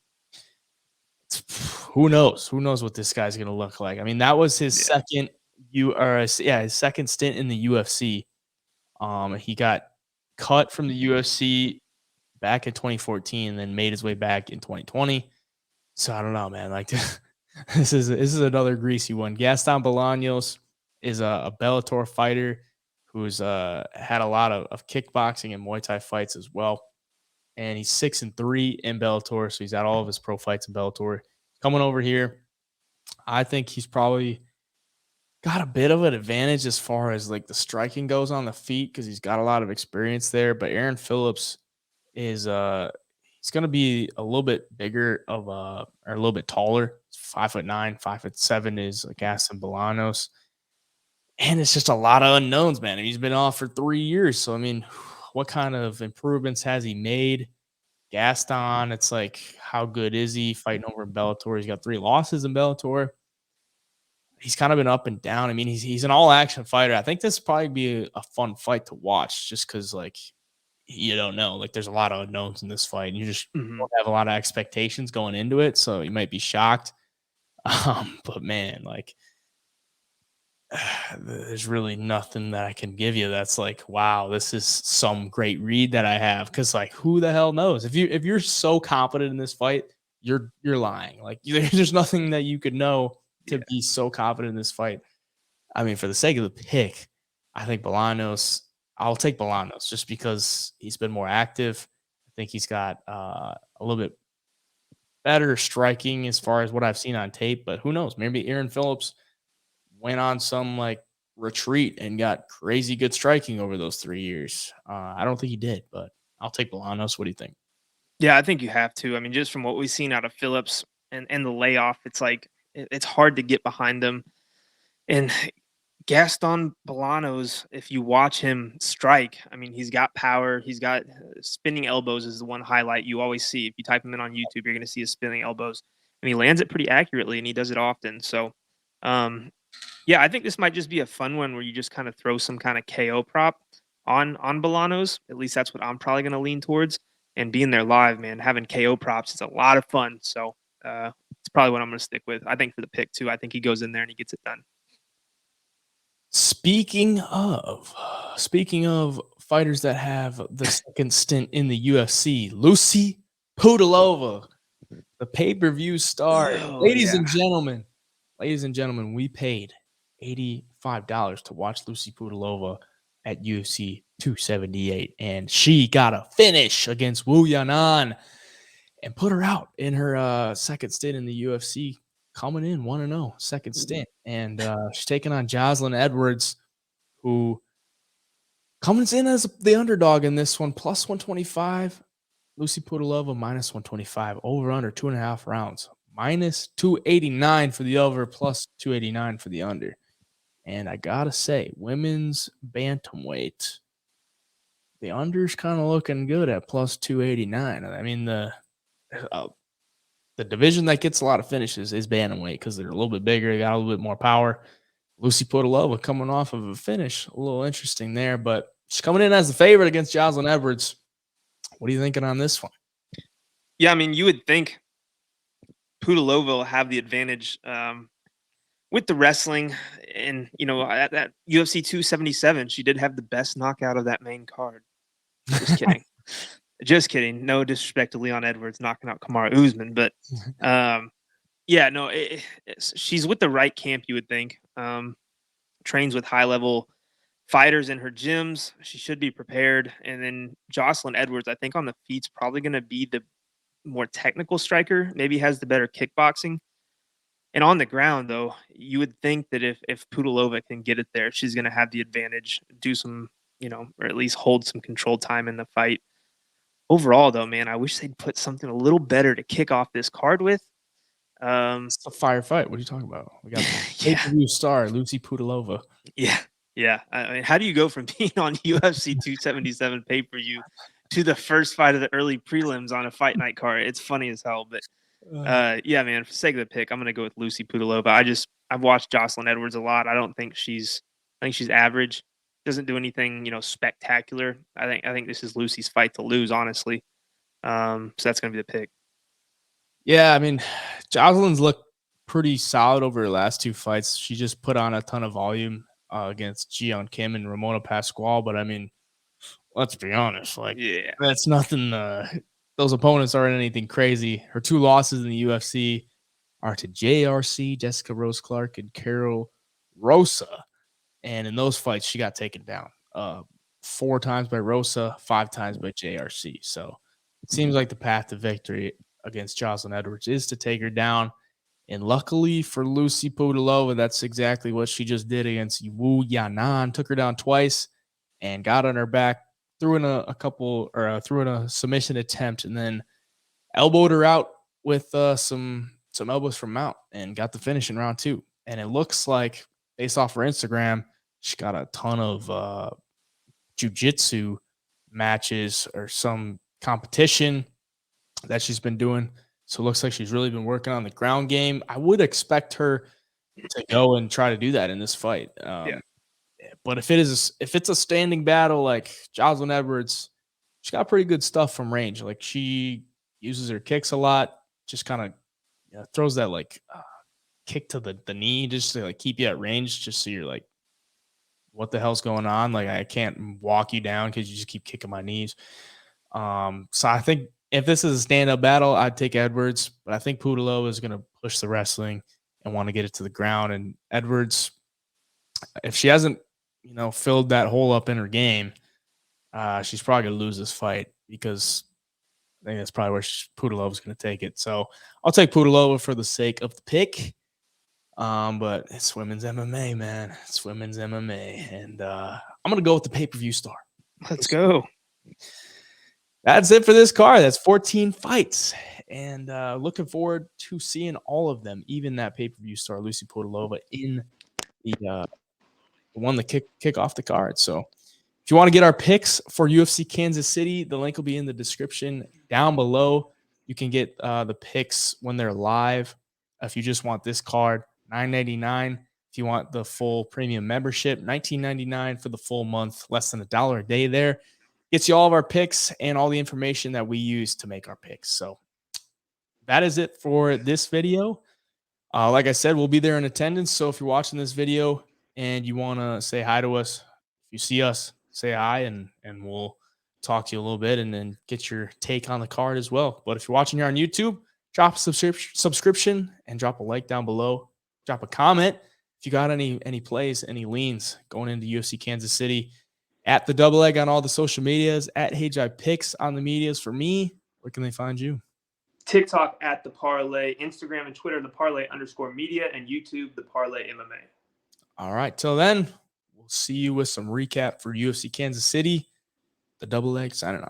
who knows? Who knows what this guy's going to look like? I mean, that was his second his second stint in the UFC. He got cut from the UFC back in 2014 and then made his way back in 2020. So I don't know, man. Like this is another greasy one. Gaston Bolanos is a Bellator fighter who's had a lot of kickboxing and Muay Thai fights as well. And he's 6-3 in Bellator, so he's had all of his pro fights in Bellator. Coming over here, I think he's probably got a bit of an advantage as far as like the striking goes on the feet because he's got a lot of experience there. But Aaron Phillips is he's going to be a little bit bigger or a little bit taller. 5'9", 5'7" is Gaston Bolanos. And it's just a lot of unknowns, man. He's been off for 3 years. So, I mean, what kind of improvements has he made? Gaston, it's like, how good is he fighting over in Bellator? He's got 3 losses in Bellator. He's kind of been up and down. I mean, he's an all-action fighter. I think this would probably be a fun fight to watch just because, like, you don't know. Like, there's a lot of unknowns in this fight. And you just don't have a lot of expectations going into it. So you might be shocked. But, man, like, there's really nothing that I can give you that's like, wow, this is some great read that I have. Because like, who the hell knows? If you're so confident in this fight, you're lying. Like, there's nothing that you could know to be so confident in this fight. I mean, for the sake of the pick, I think Bolanos. I'll take Bolanos just because he's been more active. I think he's got a little bit better striking as far as what I've seen on tape. But who knows? Maybe Aaron Phillips went on some like retreat and got crazy good striking over those 3 years. I don't think he did, but I'll take Bolanos. What do you think? Yeah, I think you have to. I mean, just from what we've seen out of Phillips and the layoff, it's like it's hard to get behind them. And Gaston Bolanos, if you watch him strike, I mean, he's got power. He's got spinning elbows is the one highlight you always see. If you type him in on YouTube, you're going to see his spinning elbows, and he lands it pretty accurately, and he does it often. So, yeah, I think this might just be a fun one where you just kind of throw some kind of KO prop on Bolanos. At least that's what I'm probably going to lean towards. And being there live, man, having KO props is a lot of fun. So it's probably what I'm going to stick with. I think for the pick too. I think he goes in there and he gets it done. Speaking of fighters that have the second stint in the UFC, Lucy Pudilova, the pay-per-view star. Ladies and gentlemen, we paid $85 to watch Lucy Pudilova at UFC 278, and she got a finish against Wu Yanan and put her out in her second stint in the UFC, coming in 1-0, second stint. And she's taking on Jocelyn Edwards, who comes in as the underdog in this one, plus 125. Lucy Pudilova, minus 125. Over under 2.5 rounds. Minus 289 for the over, plus 289 for the under. And I got to say, women's bantamweight, the under's kind of looking good at plus 289. I mean, the division that gets a lot of finishes is bantamweight because they're a little bit bigger. They got a little bit more power. Lucy Pudilova coming off of a finish. A little interesting there, but she's coming in as the favorite against Jocelyn Edwards. What are you thinking on this one? Yeah, I mean, you would think Pudilova will have the advantage with the wrestling. And, at that UFC 277, she did have the best knockout of that main card. Just kidding. Just kidding. No disrespect to Leon Edwards knocking out Kamaru Usman, but yeah, no, she's with the right camp, you would think. Trains with high-level fighters in her gyms. She should be prepared. And then Jocelyn Edwards, I think on the feet's probably going to be the more technical striker, maybe has the better kickboxing. And on the ground, though, you would think that if Pudilova can get it there, she's going to have the advantage, do some, or at least hold some controlled time in the fight. Overall, though, man, I wish they'd put something a little better to kick off this card with. It's a firefight. What are you talking about? We got pay-per-view star Lucy Pudilova. Yeah. I mean, how do you go from being on UFC 277 pay-per-view to the first fight of the early prelims on a fight night card? It's funny as hell, but yeah, man. For the sake of the pick, I'm gonna go with Lucy Pudilova. I've watched Jocelyn Edwards a lot. I think she's average. Doesn't do anything, spectacular. I think this is Lucy's fight to lose, honestly. So that's gonna be the pick. Yeah, I mean, Jocelyn's looked pretty solid over her last two fights. She just put on a ton of volume against Jiyeon Kim and Ramona Pascual. But I mean, let's be honest, that's nothing. Those opponents aren't anything crazy. Her two losses in the UFC are to JRC, Jessica Rose Clark, and Carol Rosa. And in those fights, she got taken down 4 times by Rosa, 5 times by JRC. So it seems like the path to victory against Jocelyn Edwards is to take her down. And luckily for Lucy Pudilova, that's exactly what she just did against Wu Yanan. Took her down twice and got on her back, threw in a submission attempt, and then elbowed her out with some elbows from Mount and got the finish in round 2. And it looks like, based off her Instagram, she got a ton of jiu-jitsu matches or some competition that she's been doing. So it looks like she's really been working on the ground game. I would expect her to go and try to do that in this fight. But if it's a standing battle like Jocelyn Edwards, she's got pretty good stuff from range. Like, she uses her kicks a lot, just kind of throws that kick to the knee just to keep you at range, just so you're like, what the hell's going on? Like, I can't walk you down because you just keep kicking my knees. So I think if this is a stand-up battle, I'd take Edwards, but I think Pudilova is going to push the wrestling and want to get it to the ground. And Edwards, if she hasn't, filled that hole up in her game, she's probably going to lose this fight, because I think that's probably where Pudilova's going to take it. So I'll take Pudilova for the sake of the pick. But it's women's MMA, man. It's women's MMA. And I'm going to go with the pay-per-view star. Let's go. That's it for this card. That's 14 fights. And looking forward to seeing all of them, even that pay-per-view star, Lucy Pudilova, in the one that kick off the card. So if you want to get our picks for UFC Kansas City, the link will be in the description down below. You can get the picks when they're live. If you just want this card, $9.99. If you want the full premium membership, $19.99 for the full month, less than $1 a day there. Gets you all of our picks and all the information that we use to make our picks. So that is it for this video. Like I said, we'll be there in attendance. So if you're watching this video and you want to say hi to us, if you see us, say hi, and we'll talk to you a little bit and then get your take on the card as well. But if you're watching here on YouTube, drop a subscription and drop a like down below. Drop a comment if you got any plays, any leans going into UFC Kansas City. At the Double Egg on all the social medias, at HeyJai Picks on the medias. For me, where can they find you? TikTok at The Parlay, Instagram and Twitter, The Parlay_media, and YouTube, The Parlay MMA. All right. Till then, we'll see you with some recap for UFC Kansas City. The Double Egg signing off.